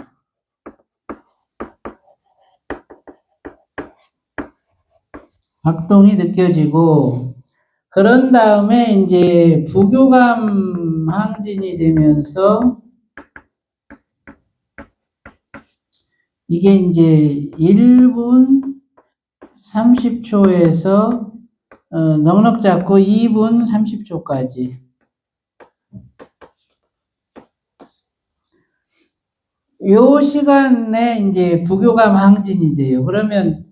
박동이 느껴지고, 그런 다음에 이제 부교감 항진이 되면서 이게 이제 1분 30초에서 넉넉 잡고 2분 30초까지. 요 시간에 이제 부교감 항진이 돼요. 그러면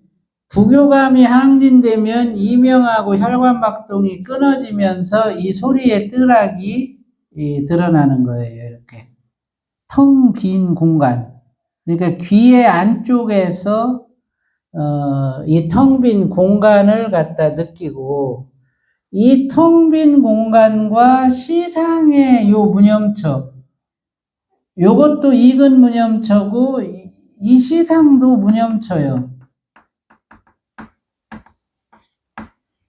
부교감이 항진되면 이명하고 혈관박동이 끊어지면서 이 소리의 뜰악이 드러나는 거예요. 이렇게 텅 빈 공간. 그러니까 귀의 안쪽에서 이 텅 빈 공간을 갖다 느끼고, 이 텅 빈 공간과 시상의 요 무념처, 요것도 이근 무념처고 이 시상도 무념처요.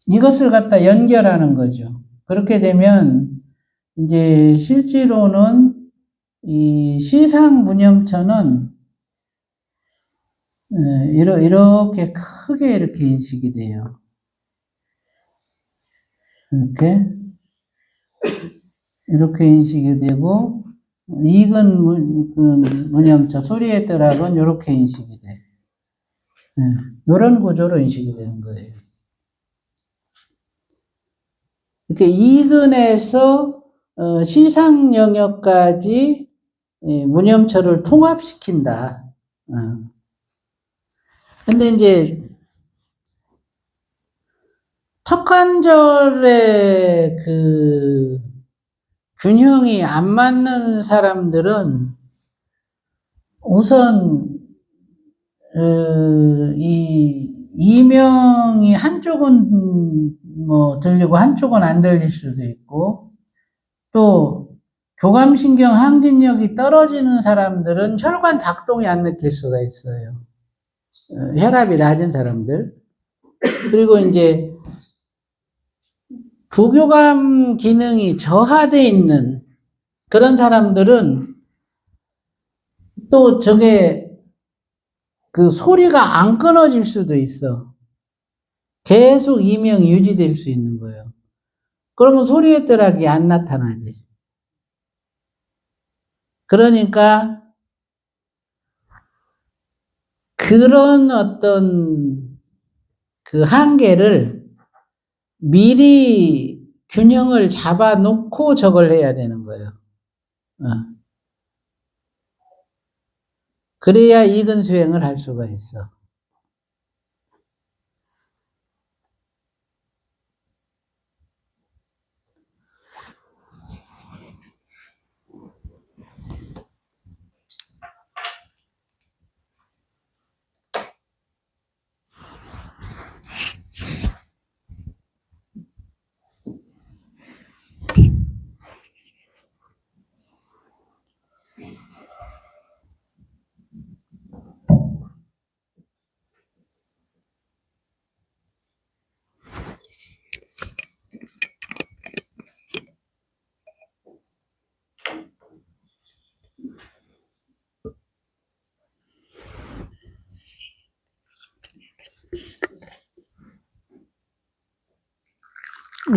이것을 갖다 연결하는 거죠. 그렇게 되면 이제 실제로는 이 시상 무념처는 이렇게 크게 이렇게 인식이 돼요. 이렇게 인식이 되고, 이근 무념처, 소리의 뜰악은 이렇게 인식이 돼. 이런 구조로 인식이 되는 거예요. 이렇게 이근에서 시상 영역까지 무념처를 통합시킨다. 근데 이제 턱관절의 그 균형이 안 맞는 사람들은 우선 이 이명이 한쪽은 뭐 들리고 한쪽은 안 들릴 수도 있고, 또 교감신경 항진력이 떨어지는 사람들은 혈관 박동이 안 느낄 수가 있어요. 혈압이 낮은 사람들. 그리고 이제 부교감 기능이 저하돼 있는 그런 사람들은 또 저게 그 소리가 안 끊어질 수도 있어. 계속 이명이 유지될 수 있는 거예요. 그러면 소리의 뜰악이 안 나타나지. 그러니까 그런 어떤 그 한계를 미리 균형을 잡아놓고 저걸 해야 되는 거예요. 그래야 이근 수행을 할 수가 있어.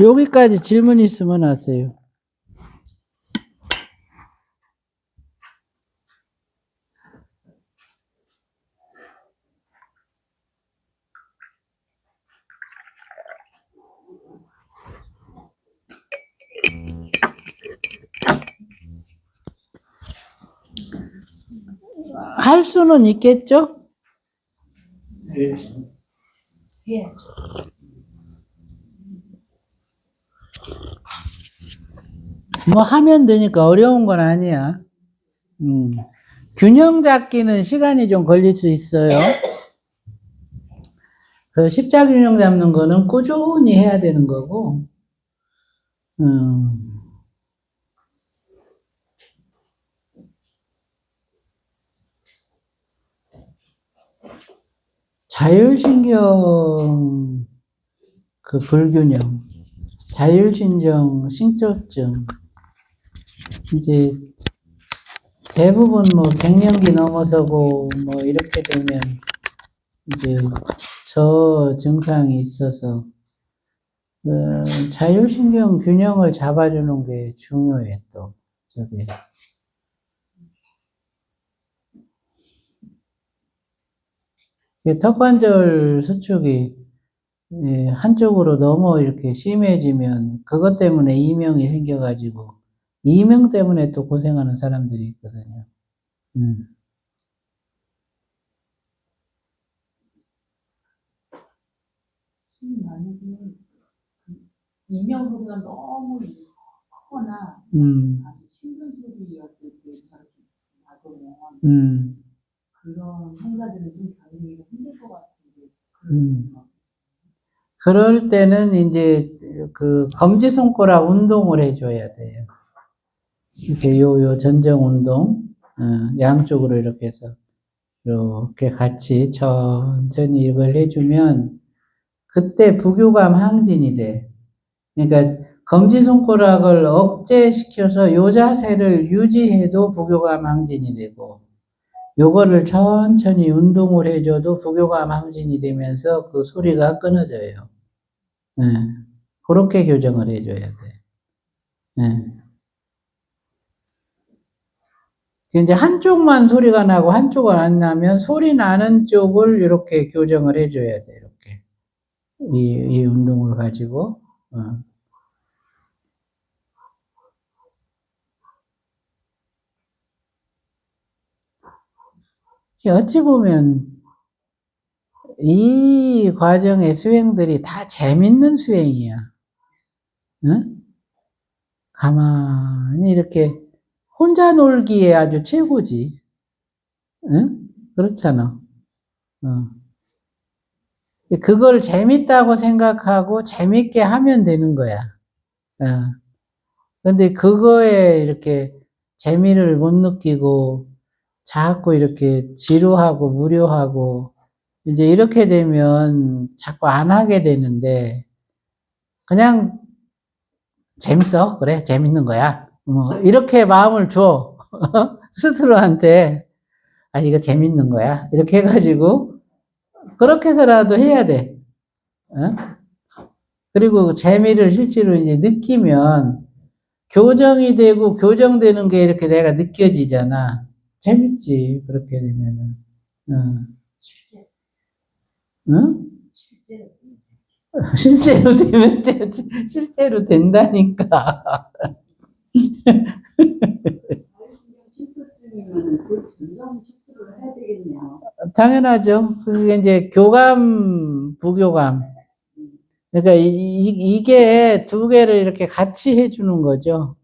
여기까지 질문 있으면 하세요. 할 수는 있겠죠? 네. 예. 뭐 하면 되니까 어려운 건 아니야. 균형 잡기는 시간이 좀 걸릴 수 있어요. 그 십자 균형 잡는 거는 꾸준히 해야 되는 거고, 자율신경 그 불균형, 자율신경 신조증, 이제 대부분 뭐 갱년기 넘어서고 뭐 이렇게 되면 이제 저 증상이 있어서 자율신경 균형을 잡아주는 게 중요해 또 저게. 턱관절 수축이 한쪽으로 너무 이렇게 심해지면 그것 때문에 이명이 생겨가지고 이명 때문에 또 고생하는 사람들이 있거든요. 만약에 이명 소리가 너무 크거나 아주 힘든 소리였을 때 저렇게 나도면 그런 환자들은 좀 견디기가 힘들 것 같은데 그럴 때는 이제 그 검지손가락 운동을 해줘야 돼요. 이렇게 요 전정 운동, 양쪽으로 이렇게 해서 이렇게 같이 천천히 이걸 해주면 그때 부교감 항진이 돼. 그러니까 검지손가락을 억제시켜서 요 자세를 유지해도 부교감 항진이 되고 요거를 천천히 운동을 해줘도 부교감 항진이 되면서 그 소리가 끊어져요. 그렇게 교정을 해줘야 돼. 이제 한쪽만 소리가 나고 한쪽은 안 나면 소리 나는 쪽을 이렇게 교정을 해줘야 돼. 이렇게 이 운동을 가지고. 어찌 보면 이 과정의 수행들이 다 재밌는 수행이야. 응? 가만히 이렇게 혼자 놀기에 아주 최고지. 응? 그렇잖아. 그걸 재밌다고 생각하고 재밌게 하면 되는 거야. 근데 그거에 이렇게 재미를 못 느끼고 자꾸 이렇게 지루하고 무료하고 이제 이렇게 되면 자꾸 안 하게 되는데 그냥 재밌어. 그래. 재밌는 거야. 이렇게 마음을 줘. 스스로한테. 아, 이거 재밌는 거야. 이렇게 해가지고 그렇게 해서라도 해야 돼. 그리고 재미를 실제로 이제 느끼면 교정이 되고 교정되는 게 이렇게 내가 느껴지잖아. 재밌지. 그렇게 되면은. 실제 응? 실제로 실제로 되면 실제로 된다니까. 신속증이면 그 전정 치료를 해야 되겠네요. 당연하죠. 그게 이제 교감, 부교감. 그러니까 이게 두 개를 이렇게 같이 해주는 거죠.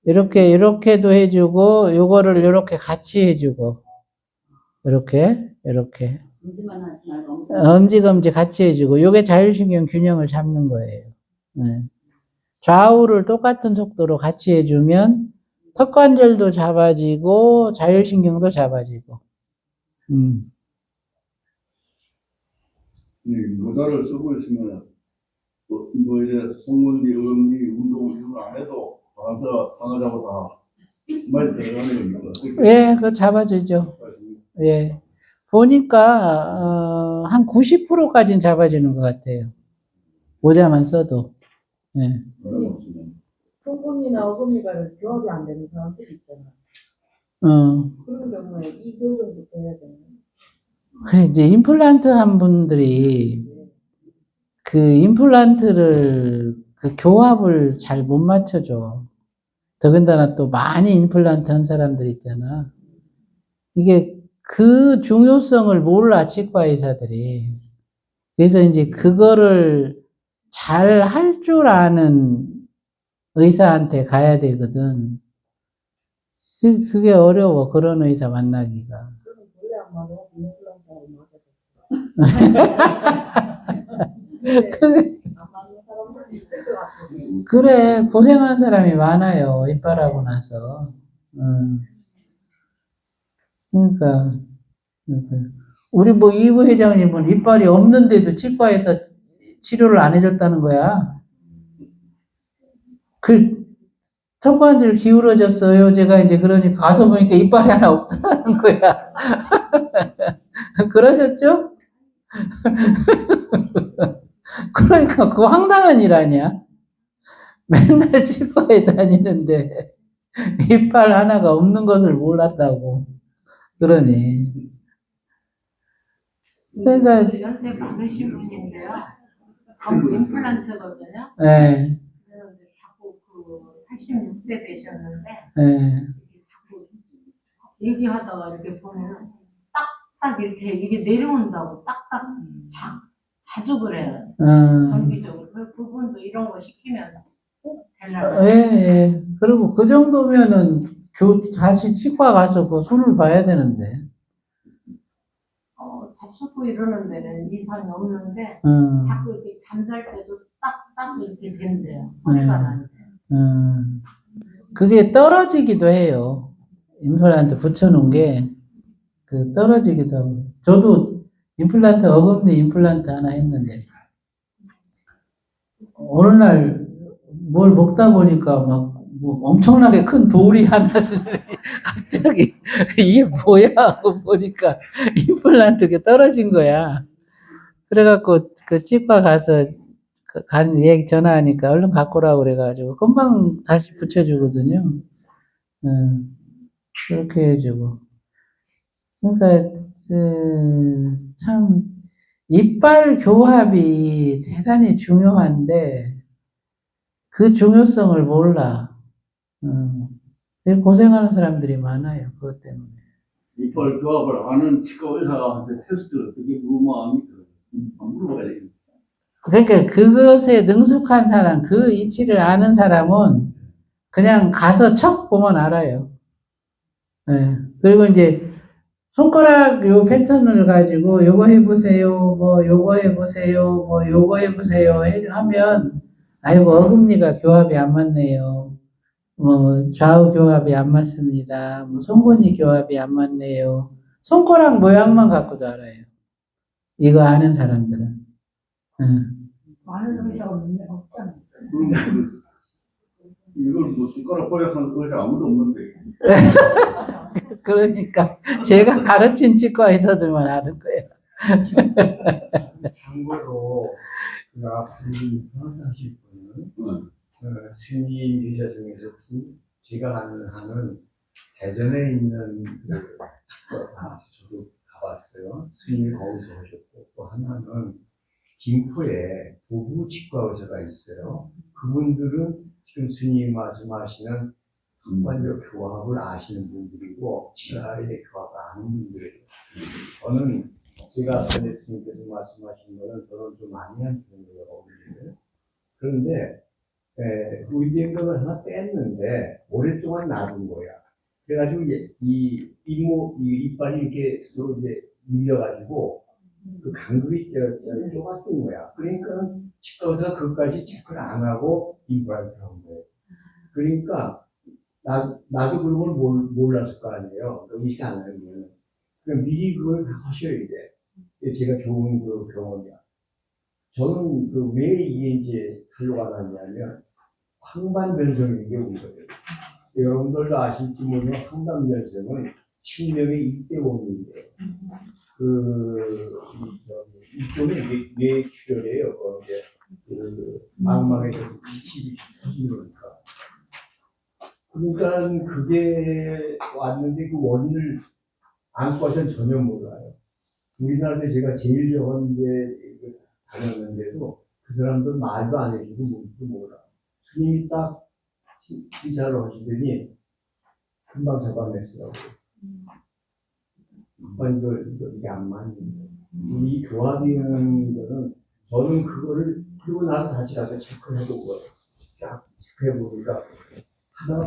이렇게도 해주고, 요거를 이렇게 같이 해주고, 이렇게. 검지만 하지 말고 엄지검지 같이 해주고, 요게 자율신경 균형을 잡는 거예요. 네. 좌우를 똑같은 속도로 같이 해주면, 턱관절도 잡아지고, 자율신경도 잡아지고. 모자를 쓰고 있으면 이래 송원리, 음리, 운동 이런 거 안 해도 바람사 상하자고 다 많이 들어가는 겁니다. 예, 그거 잡아주죠. 예. 보니까, 한 90%까지는 잡아지는 것 같아요. 모자만 써도. 예. 송곳니나 어금니가 교합이 안 되는 사람들이 있잖아. 그런 경우에 이 교정부터 해야 되는. 그래, 이제 임플란트 한 분들이 그 임플란트를, 그 교합을 잘 못 맞춰줘. 더군다나 또 많이 임플란트 한 사람들 있잖아. 이게 그 중요성을 몰라, 치과 의사들이. 그래서 이제 그거를 잘 할 줄 아는 의사한테 가야 되거든. 그게 어려워, 그런 의사 만나기가. 그래, 고생한 사람이 많아요, 이빨하고 나서. 그러니까. 우리 뭐 이부 회장님은 이빨이 없는데도 치과에서 치료를 안 해줬다는 거야. 턱관절 기울어졌어요. 제가 이제 그러니까 가서 보니까 이빨이 하나 없다는 거야. 그러셨죠? 그러니까 그거 황당한 일 아니야? 맨날 치과에 다니는데 이빨 하나가 없는 것을 몰랐다고. 그러니. 그러니까, 연세 많으신 분인데요. 전부 임플란트거든요. 예, 그런데 자꾸 그 86세 되셨는데 예, 자꾸 얘기하다가 이렇게 보면 딱딱 이렇게 이게 내려온다고 딱딱 자주 그래요. 정기적으로. 그분도 이런 거 시키면 꼭 되려고. 예, 예. 그리고 그 정도면은 다시 치과 가서 그 손을 봐야 되는데. 잡수고 이러는 데는 이상이 없는데 자꾸 이렇게 잠잘 때도 딱딱 이렇게 된대요. 소리가 나는데. 그게 떨어지기도 해요. 임플란트 붙여놓은 게, 그 떨어지기도 하고. 저도 임플란트, 어금니 임플란트 하나 했는데, 어느 날 뭘 먹다 보니까 막 뭐 엄청나게 큰 돌이 하나 쓰더니 갑자기 이게 뭐야 하고 보니까 임플란트가 떨어진 거야. 그래갖고 그 치과 가서 얘기 전화하니까 얼른 갖고 오라고 그래가지고 금방 다시 붙여주거든요. 그렇게 해주고. 그러니까 참 이빨 교합이 대단히 중요한데 그 중요성을 몰라. 되게 고생하는 사람들이 많아요. 그것 때문에. 이빨 교합을 아는 치과 의사한테 테스트를 어떻게 물어봅니까? 안 물어봐야 되겠네. 그러니까 그것에 능숙한 사람, 그 이치를 아는 사람은 그냥 가서 척 보면 알아요. 예. 그리고 이제 손가락 요 패턴을 가지고 요거 해보세요, 뭐 요거 해보세요, 뭐 요거 해보세요 하면 아이고 어금니가 교합이 안 맞네요. 뭐 좌우 교합이 안 맞습니다. 뭐 송곳니 교합이 안 맞네요. 손가락 모양만 갖고도 알아요. 이거 아는 사람들은. 많은 의사가 없잖아요. 이걸 뭐 손가락 보약하는 것이 아무도 없는데. 그러니까 제가 가르친 치과 의사들만 아는 거예요. 참고로 그 앞으로 하실 분은 스님 의사 중에서 제가 아는 한은 대전에 있는 저도 가봤어요. 스님이 거기서 오셨고 또 하나는 김포에 부부 치과 의사가 있어요. 그분들은 지금 스님이 말씀하시는 한반적 교합을 아시는 분들이고 치아의 교합을 아는 분들이에요. 저는 제가 앞에 스님께서 말씀하신 거는 저는 좀 많이 한 편이에요. 그런데 의den각을 하나 뺐는데 오랫동안 놔둔 거야. 그래가지고 이 이빨이 이렇게 서로 이제 밀려가지고 그 간극이 좁았던 거야. 그러니까 치과 의사가 그것까지 체크를 안 하고 임플란트를 한 거예요. 그러니까 나도 그런 걸 몰랐을 거 아니에요. 의식 안 하면. 그럼 미리 그걸 다 하셔야 돼. 제가 좋은 그 경험이야. 저는 그 왜 이게 이제 하려고 하냐면 황반변성인 게 오거든요. 여러분들도 아실지 모르는 황반변성은 치명의 1대 원인인데 이쪽은 뇌출혈이에요. 이제 망막에서 빛이 터지니까. 그러니까 그게 왔는데 그 원인을 안과에서는 전혀 몰라요. 우리나라에 제가 제일 여건데 다녔는데도 그 사람들 말도 안 해주고 뭔지도 몰라. 스님이 딱 진찰을 하시더니 금방 잡아냈더라고요. 이게 안 맞는 거예요. 이 교합이라는 거는 저는 그거를 그러고 나서 다시 가서 체크해보고 쫙 체크해보니까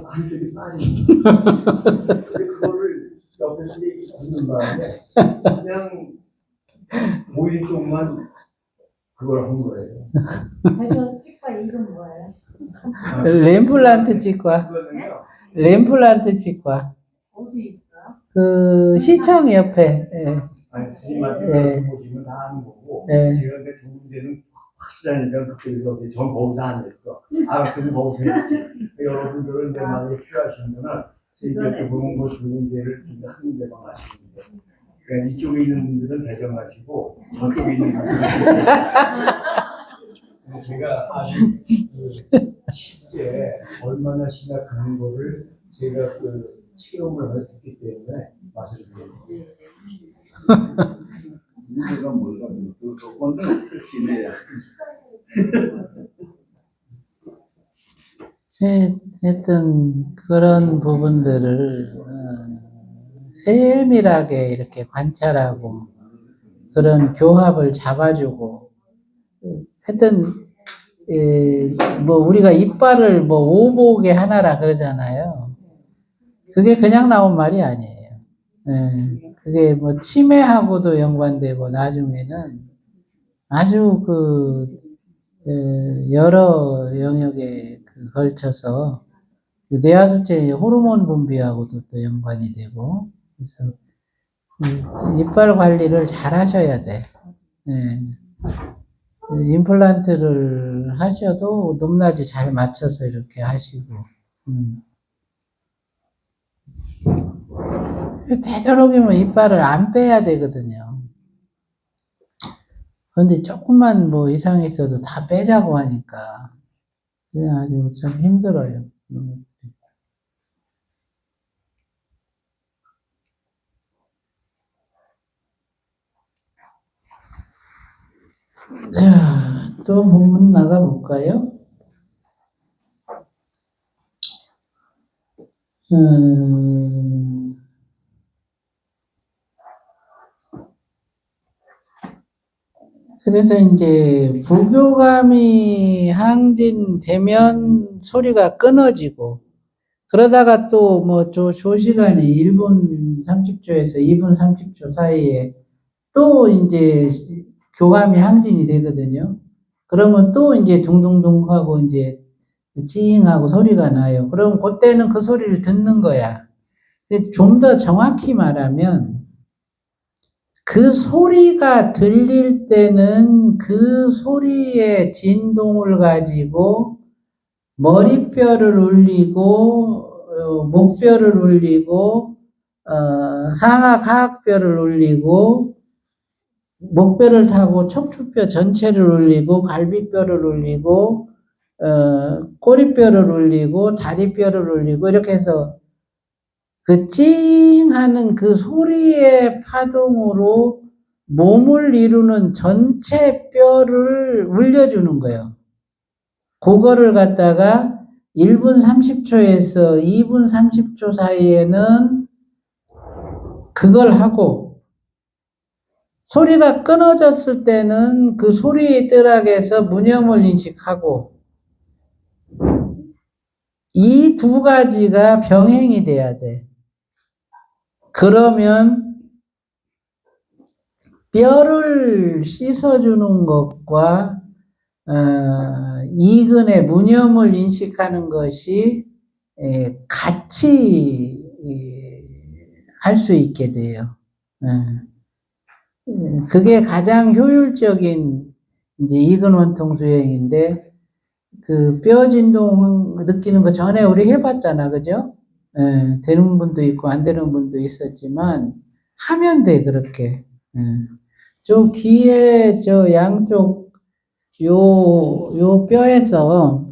한쪽이 빠지는 거예요. 근데 그거를 옆에서 얘기 듣는 바람에 그냥 보이는 쪽만 그걸 한 거예요. 그래서 치과 이름 뭐예요? 렘플란트 치과. 렘플란트 치과. 어디 있어요? 그 시청 옆에. 예. 아니 스님한테 보시면 다 아는 거고 제가 근데 두 군데는 확실하니까 그때서 전 거기서 안 했어. 알았으면 거기서 했지. 여러분들은 내 말을 싫어하시면은 이렇게 보는 거 두 군데를 한 군데만 하시는데 그러니까 이쪽에 있는 분들은 대정하시고 저쪽에 있는 분들은 제가 아주 실제 얼마나 심각한 거를 제가 체험을 했기 때문에 맛을 드립니다. 문제가 뭘까? 완전 실시네. 하여튼 그런 부분들을 세밀하게 이렇게 관찰하고 그런 교합을 잡아주고 하여튼 뭐 우리가 이빨을 뭐 오복의 하나라 그러잖아요. 그게 그냥 나온 말이 아니에요. 그게 뭐 치매하고도 연관되고 나중에는 아주 여러 영역에 걸쳐서 뇌하수체 호르몬 분비하고도 또 연관이 되고 그래서 이빨 관리를 잘 하셔야 돼. 임플란트를 하셔도 높낮이 잘 맞춰서 이렇게 하시고 되도록이면 이빨을 안 빼야 되거든요. 그런데 조금만 뭐 이상이 있어도 다 빼자고 하니까 그게 아주 참 힘들어요. 자, 또 본문 나가볼까요? 그래서 이제 부교감이 항진되면 소리가 끊어지고 그러다가 또 뭐 조시간이 1분 30초에서 2분 30초 사이에 또 이제 교감이 항진이 되거든요. 그러면 또 이제 둥둥둥 하고 이제 찡하고 소리가 나요. 그럼 그때는 그 소리를 듣는 거야. 좀 더 정확히 말하면 그 소리가 들릴 때는 그 소리의 진동을 가지고 머리뼈를 울리고 목뼈를 울리고 상악 하악뼈를 울리고 목뼈를 타고 척추뼈 전체를 울리고 갈비뼈를 울리고 꼬리뼈를 울리고 다리뼈를 울리고 이렇게 해서 그 찡하는 그 소리의 파동으로 몸을 이루는 전체 뼈를 울려주는 거예요. 그거를 갖다가 1분 30초에서 2분 30초 사이에는 그걸 하고 소리가 끊어졌을 때는 그 소리의 뜰학에서 무념을 인식하고 이 두 가지가 병행이 돼야 돼. 그러면 뼈를 씻어주는 것과 이근의 무념을 인식하는 것이 같이 할 수 있게 돼요. 그게 가장 효율적인 이제 이근 원통 수행인데 그 뼈 진동 느끼는 거 전에 우리 해봤잖아, 그죠? 되는 분도 있고 안 되는 분도 있었지만 하면 돼 그렇게. 저 귀에 저 양쪽 요 뼈에서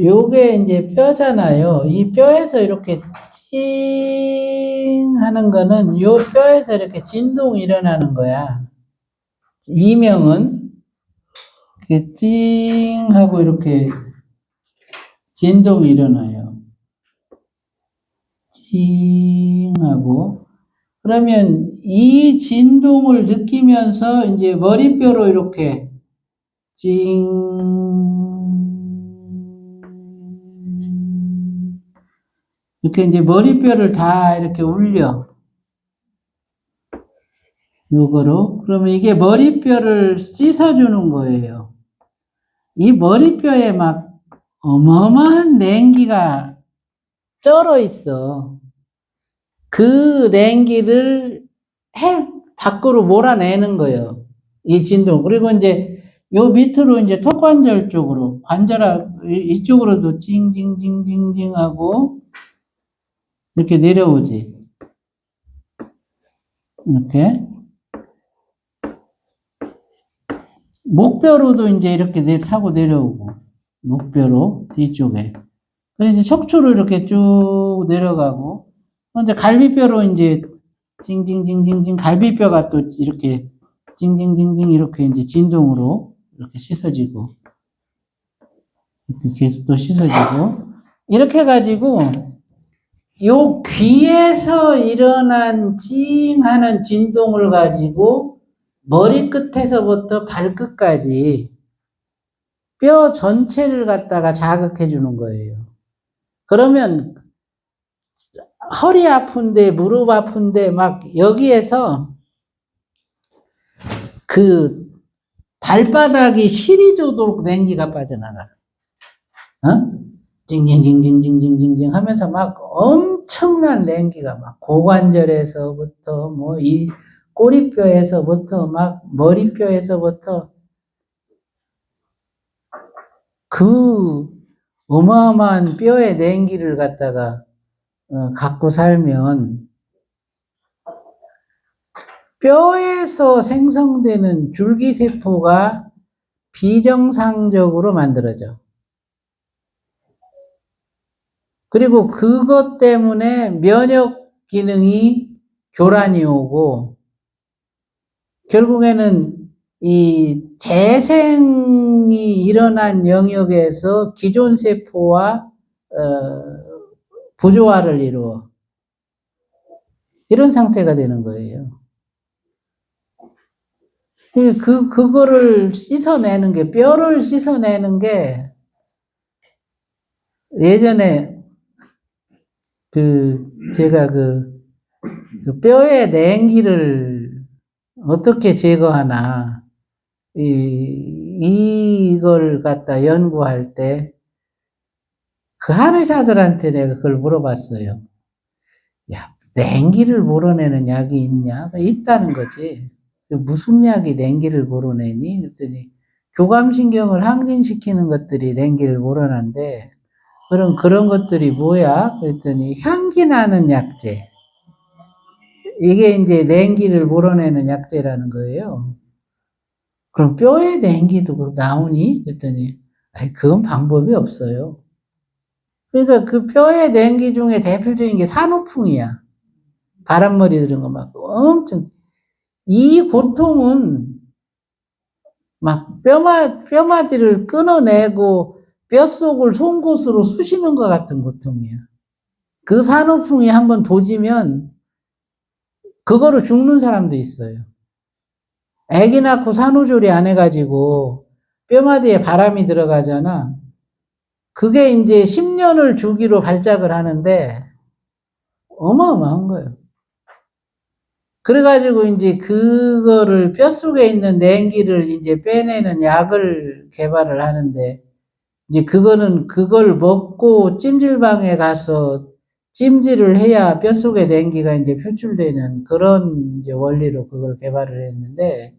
요게 이제 뼈잖아요. 이 뼈에서 이렇게 찡 하는 거는 요 뼈에서 이렇게 진동이 일어나는 거야. 이명은 이렇게 찡 하고 이렇게 진동이 일어나요. 찡 하고 그러면 이 진동을 느끼면서 이제 머리뼈로 이렇게 찡 이렇게 이제 머리뼈를 다 이렇게 울려. 요거로. 그러면 이게 머리뼈를 씻어주는 거예요. 이 머리뼈에 막 어마어마한 냉기가 쩔어 있어. 그 냉기를 밖으로 몰아내는 거예요. 이 진동. 그리고 이제 요 밑으로 이제 턱관절 쪽으로, 이쪽으로도 징징징징징 하고, 이렇게 내려오지. 이렇게. 목뼈로도 이제 이렇게 타고 내려오고, 목뼈로, 뒤쪽에. 그래서 이제 척추로 이렇게 쭉 내려가고, 이제 갈비뼈로 이제 징징징징징, 갈비뼈가 또 이렇게 징징징징 이렇게 이제 진동으로 이렇게 씻어지고, 이렇게 계속 또 씻어지고, 이렇게 해가지고, 요 귀에서 일어난 찡 하는 진동을 가지고 머리끝에서부터 발끝까지 뼈 전체를 갖다가 자극해 주는 거예요. 그러면 허리 아픈데, 무릎 아픈데, 막 여기에서 그 발바닥이 시리 도록 냉기가 빠져나가. 어? 징징징징징징징 하면서 막 엄청난 냉기가 막 고관절에서부터 뭐 이 꼬리뼈에서부터 막 머리뼈에서부터 그 어마어마한 뼈의 냉기를 갖다가 갖고 살면 뼈에서 생성되는 줄기세포가 비정상적으로 만들어져. 그리고 그것 때문에 면역 기능이 교란이 오고, 결국에는 이 재생이 일어난 영역에서 기존 세포와 부조화를 이루어. 이런 상태가 되는 거예요. 그거를 씻어내는 게, 뼈를 씻어내는 게, 예전에 제가 그 뼈의 냉기를 어떻게 제거하나, 이걸 갖다 연구할 때, 그 한의사들한테 내가 그걸 물어봤어요. 야, 냉기를 몰아내는 약이 있냐? 있다는 거지. 무슨 약이 냉기를 몰아내니? 그랬더니, 교감신경을 항진시키는 것들이 냉기를 몰아낸대. 그럼 그런 것들이 뭐야? 그랬더니, 향기 나는 약재. 이게 이제 냉기를 몰아내는 약재라는 거예요. 그럼 뼈에 냉기도 나오니? 그랬더니, 아니, 그건 방법이 없어요. 그러니까 그 뼈의 냉기 중에 대표적인 게 산후풍이야. 바람머리 들은 거 막 엄청. 이 고통은 막 뼈마디를 끊어내고 뼛속을 송곳으로 쑤시는 것 같은 고통이야. 그 산후풍이 한번 도지면 그거로 죽는 사람도 있어요. 아기 낳고 산후조리 안 해가지고 뼈마디에 바람이 들어가잖아. 그게 이제 10년을 주기로 발작을 하는데 어마어마한 거예요. 그래가지고 이제 그거를 뼛속에 있는 냉기를 이제 빼내는 약을 개발을 하는데, 이제 그걸 먹고 찜질방에 가서 찜질을 해야 뼛속에 냉기가 이제 표출되는 그런 이제 원리로 그걸 개발을 했는데,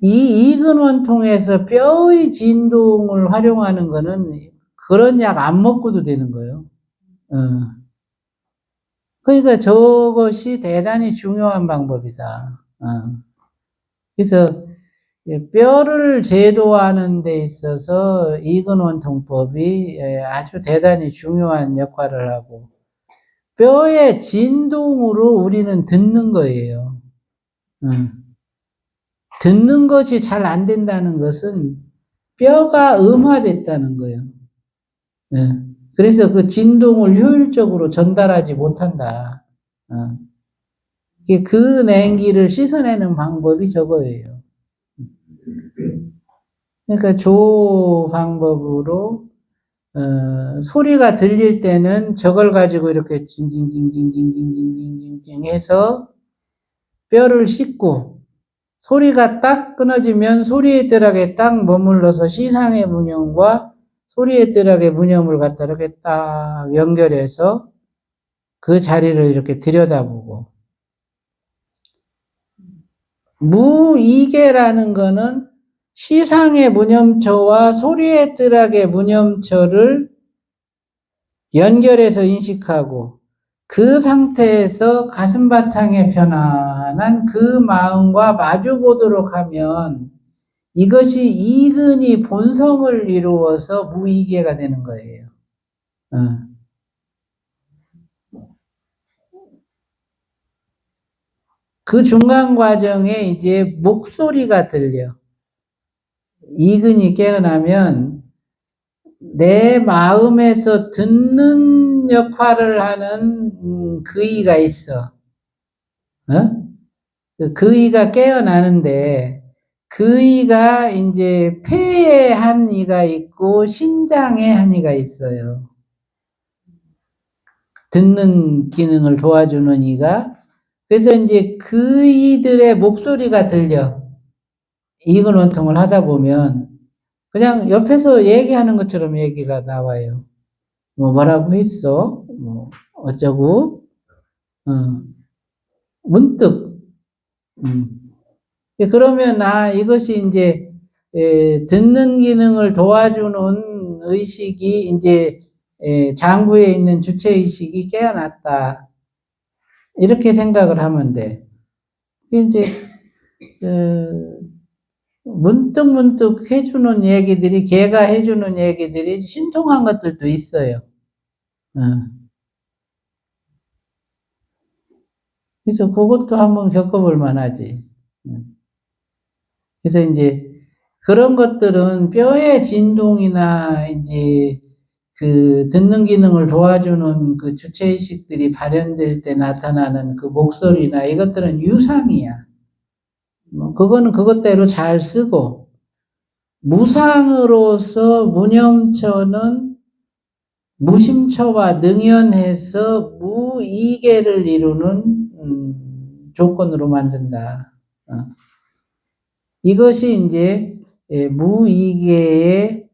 이 이근원통에서 뼈의 진동을 활용하는 거는 그런 약 안 먹고도 되는 거예요. 그러니까 저것이 대단히 중요한 방법이다. 그래서 뼈를 제도하는 데 있어서 이근원통법이 아주 대단히 중요한 역할을 하고, 뼈의 진동으로 우리는 듣는 거예요. 듣는 것이 잘 안 된다는 것은 뼈가 음화됐다는 거예요. 그래서 그 진동을 효율적으로 전달하지 못한다. 그 냉기를 씻어내는 방법이 저거예요. 그러니까 조 방법으로 소리가 들릴 때는 저걸 가지고 이렇게 징징징징징징징징징 해서 뼈를 씻고, 소리가 딱 끊어지면 소리의 뜰하게 딱 머물러서 시상의 문염과 소리의 뜰하게 문염을 갖다 이렇게 딱 연결해서 그 자리를 이렇게 들여다보고, 무이계라는 거는 시상의 무념처와 소리의 뜰학의 무념처를 연결해서 인식하고 그 상태에서 가슴바탕에 편안한 그 마음과 마주보도록 하면 이것이 이근이 본성을 이루어서 무이계가 되는 거예요. 그 중간 과정에 이제 목소리가 들려. 이근이 깨어나면 내 마음에서 듣는 역할을 하는 그이가 있어. 그이가 깨어나는데 그이가 이제 폐에 한 이가 있고 신장에 한 이가 있어요. 듣는 기능을 도와주는 이가. 그래서 이제 그이들의 목소리가 들려. 이근 원통을 하다 보면 그냥 옆에서 얘기하는 것처럼 얘기가 나와요. 뭐라고 했어? 어쩌고? 문득. 그러면 이것이 이제 듣는 기능을 도와주는 의식이 이제 장부에 있는 주체 의식이 깨어났다. 이렇게 생각을 하면 돼. 이제 문득 해주는 얘기들이, 걔가 해주는 얘기들이 신통한 것들도 있어요. 그래서 그것도 한번 겪어볼 만하지. 그래서 이제 그런 것들은 뼈의 진동이나 이제 그 듣는 기능을 도와주는 그 주체의식들이 발현될 때 나타나는 그 목소리나 이것들은 유상이야. 그거는 그것대로 잘 쓰고, 무상으로서 무념처는 무심처와 능연해서 무이계를 이루는 조건으로 만든다. 이것이 이제 무이계의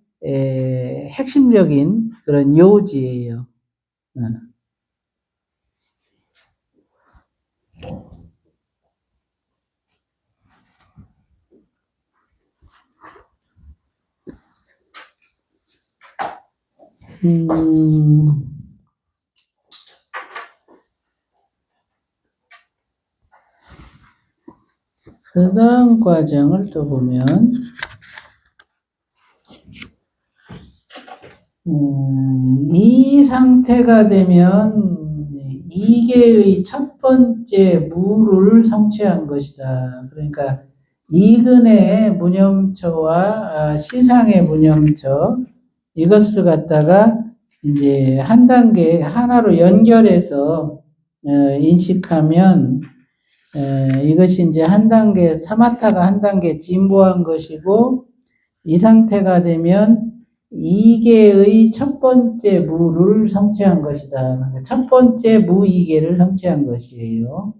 핵심적인 그런 요지예요. 그 다음 과정을 또 보면, 이 상태가 되면 이계의 첫 번째 무를 성취한 것이다. 그러니까 이근의 무념처와 시상의 무념처, 이것을 갖다가 이제 한 단계 하나로 연결해서 인식하면 이것이 이제 한 단계, 사마타가 한 단계 진보한 것이고, 이 상태가 되면 이계의 첫 번째 무를 성취한 것이다. 첫 번째 무이계를 성취한 것이에요.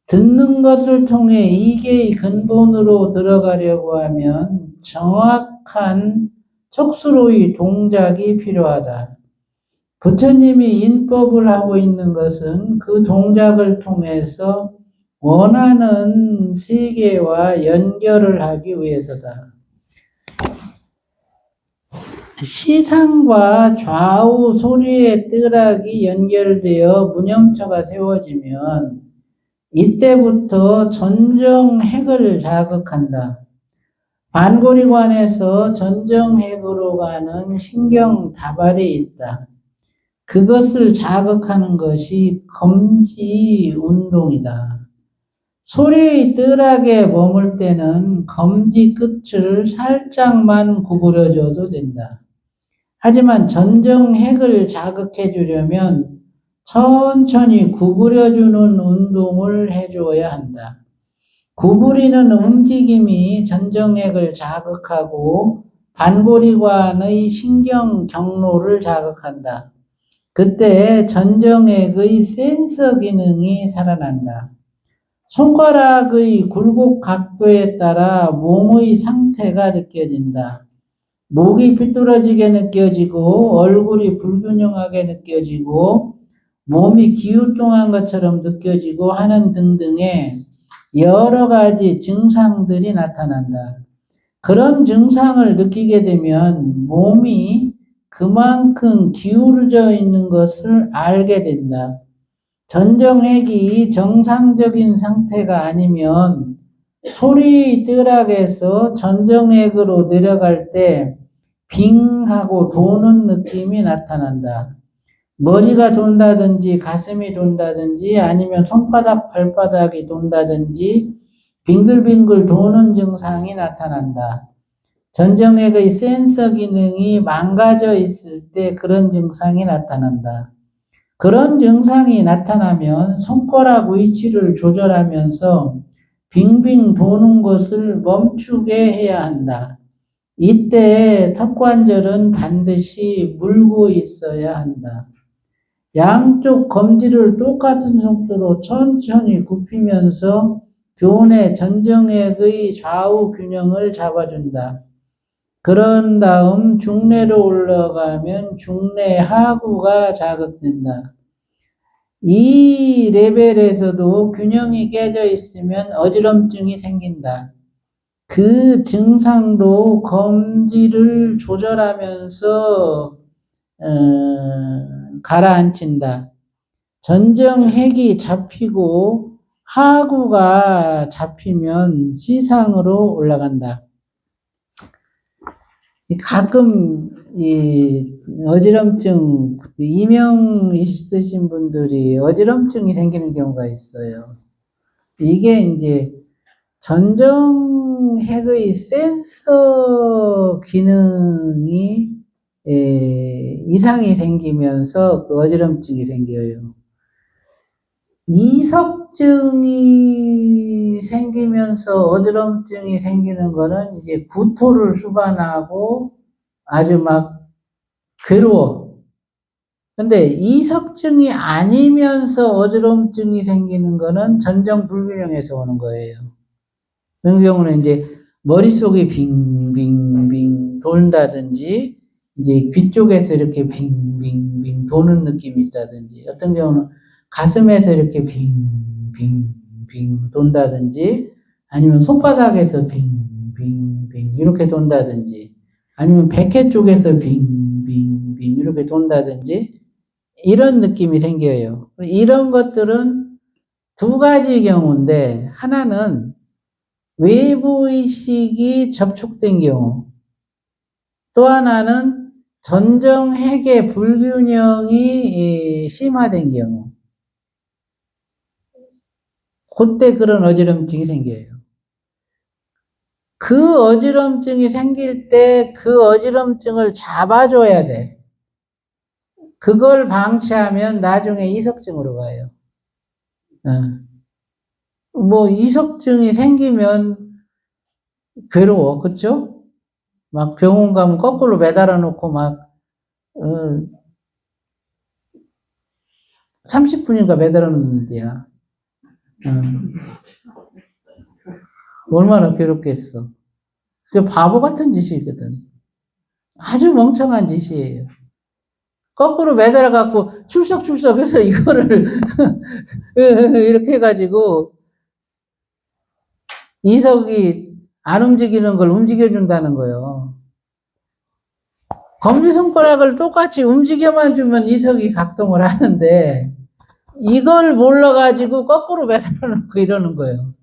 듣는 것을 통해 이계의 근본으로 들어가려고 하면 정확한 촉수로의 동작이 필요하다. 부처님이 인법을 하고 있는 것은 그 동작을 통해서 원하는 세계와 연결을 하기 위해서다. 시상과 좌우 소리의 뜰학이 연결되어 무념처가 세워지면 이때부터 전정핵을 자극한다. 반고리관에서 전정핵으로 가는 신경 다발이 있다. 그것을 자극하는 것이 검지 운동이다. 소리의 뜰학에 머물 때는 검지 끝을 살짝만 구부려줘도 된다. 하지만 전정핵을 자극해 주려면 천천히 구부려주는 운동을 해줘야 한다. 구부리는 움직임이 전정핵을 자극하고 반고리관의 신경 경로를 자극한다. 그때 전정핵의 센서 기능이 살아난다. 손가락의 굴곡 각도에 따라 몸의 상태가 느껴진다. 목이 삐뚤어지게 느껴지고 얼굴이 불균형하게 느껴지고 몸이 기울뚱한 것처럼 느껴지고 하는 등등의 여러 가지 증상들이 나타난다. 그런 증상을 느끼게 되면 몸이 그만큼 기울어져 있는 것을 알게 된다. 전정핵이 정상적인 상태가 아니면 소리뜰악에서 전정핵으로 내려갈 때 빙하고 도는 느낌이 나타난다. 머리가 돈다든지 가슴이 돈다든지 아니면 손바닥 발바닥이 돈다든지 빙글빙글 도는 증상이 나타난다. 전정핵의 센서 기능이 망가져 있을 때 그런 증상이 나타난다. 그런 증상이 나타나면 손가락 위치를 조절하면서 빙빙 도는 것을 멈추게 해야 한다. 이때 턱관절은 반드시 물고 있어야 한다. 양쪽 검지를 똑같은 속도로 천천히 굽히면서 교내 전정핵의 좌우 균형을 잡아준다. 그런 다음 중뇌로 올라가면 중뇌 하구가 자극된다. 이 레벨에서도 균형이 깨져 있으면 어지럼증이 생긴다. 그 증상도 검지를 조절하면서 가라앉힌다. 전정핵이 잡히고 하구가 잡히면 C상으로 올라간다. 가끔 이 어지럼증, 이명 있으신 분들이 어지럼증이 생기는 경우가 있어요. 이게 이제 전정핵의 센서 기능이 이상이 생기면서 그 어지럼증이 생겨요. 이석증이 생기면서 어지럼증이 생기는 거는 이제 구토를 수반하고 아주 막 괴로워. 근데 이석증이 아니면서 어지럼증이 생기는 거는 전정 불균형에서 오는 거예요. 그런 경우는 이제 머릿속이 빙빙빙 돈다든지 이제 귀 쪽에서 이렇게 빙빙빙 도는 느낌이 있다든지 어떤 경우는 가슴에서 이렇게 빙빙빙 돈다든지 아니면 손바닥에서 빙빙빙 이렇게 돈다든지 아니면 백회 쪽에서 빙빙빙 이렇게 돈다든지 이런 느낌이 생겨요. 이런 것들은 두 가지 경우인데 하나는 외부 의식이 접촉된 경우 또 하나는 전정핵의 불균형이 심화된 경우 그때 그런 어지럼증이 생겨요. 그 어지럼증이 생길 때 그 어지럼증을 잡아줘야 돼. 그걸 방치하면 나중에 이석증으로 가요. 뭐 이석증이 생기면 괴로워, 그쵸? 막 병원 가면 거꾸로 매달아 놓고 막 30분인가 매달아 놓는데야. 얼마나 괴롭겠어. 그 바보 같은 짓이거든. 아주 멍청한 짓이에요. 거꾸로 매달아 갖고 출석출석 해서 이거를 이렇게 해가지고 이석이 안 움직이는 걸 움직여준다는 거예요. 검지손가락을 똑같이 움직여만 주면 이석이 각동을 하는데 이걸 몰라가지고 거꾸로 매달아 놓고 이러는 거예요.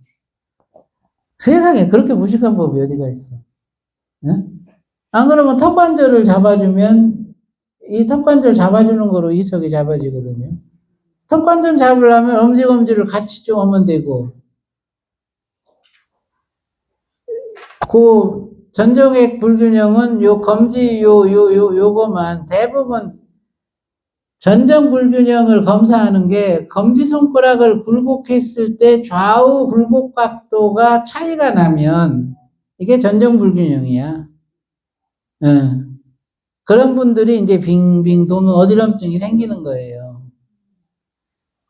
세상에 그렇게 무식한 법이 어디가 있어. 네? 안 그러면 턱관절을 잡아주면 이 턱관절 잡아주는 거로 이석이 잡아지거든요. 턱관절 잡으려면 엄지검지를 같이 좀 하면 되고 그 전정핵 불균형은 요 검지 요거만 대부분 전정 불균형을 검사하는 게 검지손가락을 굴곡했을 때 좌우 굴곡 각도가 차이가 나면 이게 전정 불균형이야. 그런 분들이 이제 빙빙 도는 어지럼증이 생기는 거예요.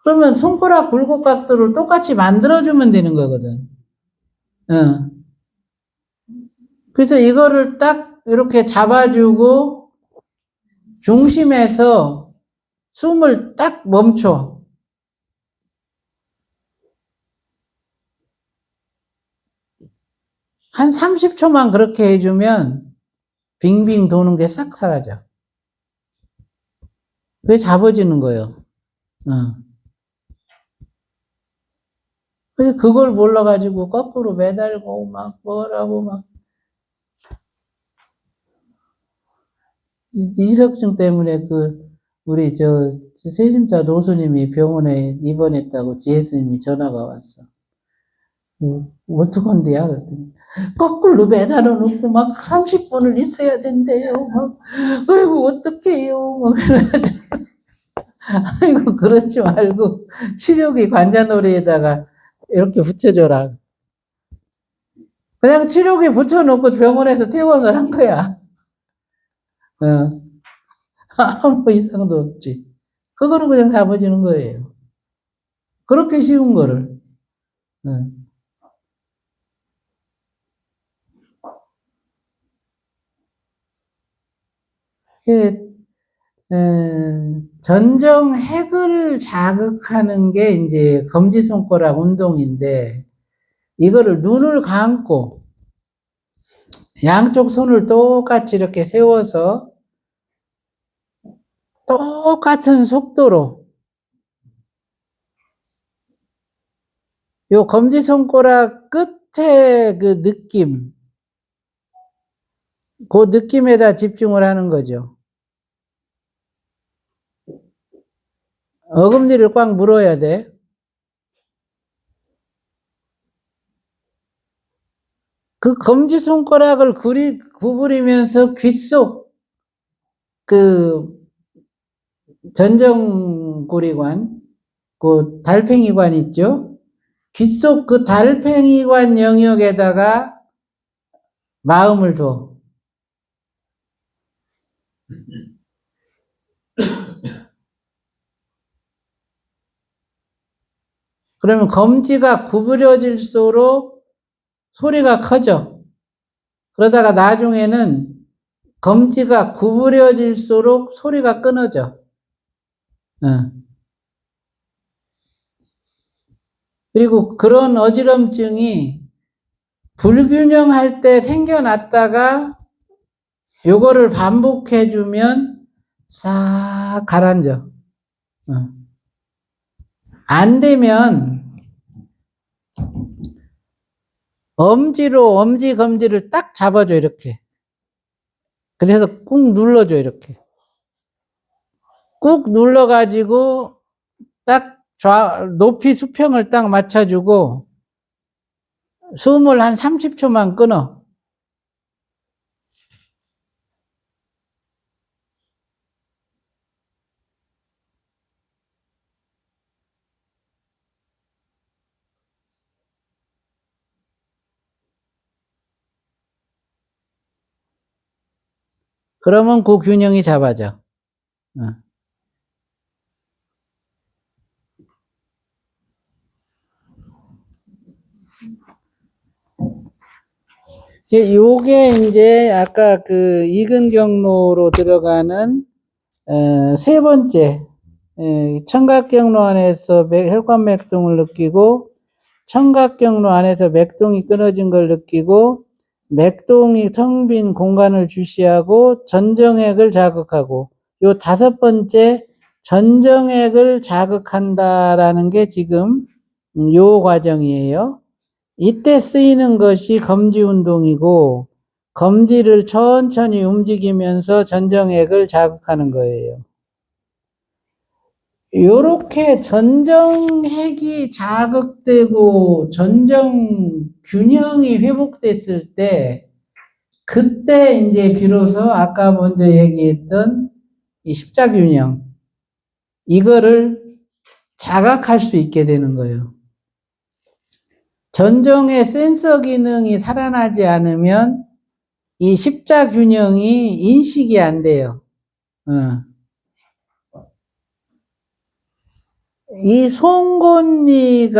그러면 손가락 굴곡 각도를 똑같이 만들어주면 되는 거거든. 그래서 이거를 딱 이렇게 잡아주고 중심에서 숨을 딱 멈춰. 한 30초만 그렇게 해주면 빙빙 도는 게 싹 사라져. 왜 잡아지는 거예요? 그래서 그걸 몰라가지고 거꾸로 매달고 막 뭐라고 막 이석증 때문에 우리 세심자 노수님이 병원에 입원했다고 지혜스님이 전화가 왔어. 어떡한데야? 그랬더니 거꾸로 매달아 놓고 막 30분을 있어야 된대요. 막, 아이고, 어떡해요. 막 그래가지고. 아이고, 그러지 말고 치료기 관자놀이에다가 이렇게 붙여줘라. 그냥 치료기 붙여놓고 병원에서 퇴원을 한 거야. 아무 이상도 없지. 그거는 그냥 잡아지는 거예요. 그렇게 쉬운 거를. 전정핵을 자극하는 게 이제 검지손가락 운동인데, 이거를 눈을 감고, 양쪽 손을 똑같이 이렇게 세워서, 똑같은 속도로, 요 검지손가락 끝에 그 느낌, 그 느낌에다 집중을 하는 거죠. 어금니를 꽉 물어야 돼. 그 검지손가락을 구부리면서 귀 속 전정고리관, 그 달팽이관 있죠? 귀 속 그 달팽이관 영역에다가 마음을 둬. 그러면 검지가 구부려질수록 소리가 커져. 그러다가 나중에는 검지가 구부려질수록 소리가 끊어져. 그리고 그런 어지럼증이 불균형할 때 생겨났다가 요거를 반복해주면 싹 가라앉아. 안 되면 엄지로 엄지 검지를 딱 잡아줘 이렇게. 그래서 꾹 눌러줘 이렇게. 꾹 눌러가지고 딱 높이 수평을 딱 맞춰주고 숨을 한 30초만 끊어. 그러면 그 균형이 잡아져. 요게 이제 아까 그 익은 경로로 들어가는 세 번째 청각경로 안에서 혈관맥동을 느끼고 청각경로 안에서 맥동이 끊어진 걸 느끼고 맥동이 텅 빈 공간을 주시하고 전정핵을 자극하고 요 다섯 번째 전정핵을 자극한다라는 게 지금 요 과정이에요. 이때 쓰이는 것이 검지 운동이고 검지를 천천히 움직이면서 전정핵을 자극하는 거예요. 요렇게 전정핵이 자극되고 전정 균형이 회복됐을 때 그때 이제 비로소 아까 먼저 얘기했던 이 십자균형 이거를 자각할 수 있게 되는 거예요. 전정의 센서 기능이 살아나지 않으면 이 십자균형이 인식이 안 돼요. 이 송곳니가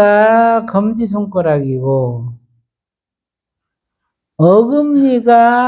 검지손가락이고 어금니가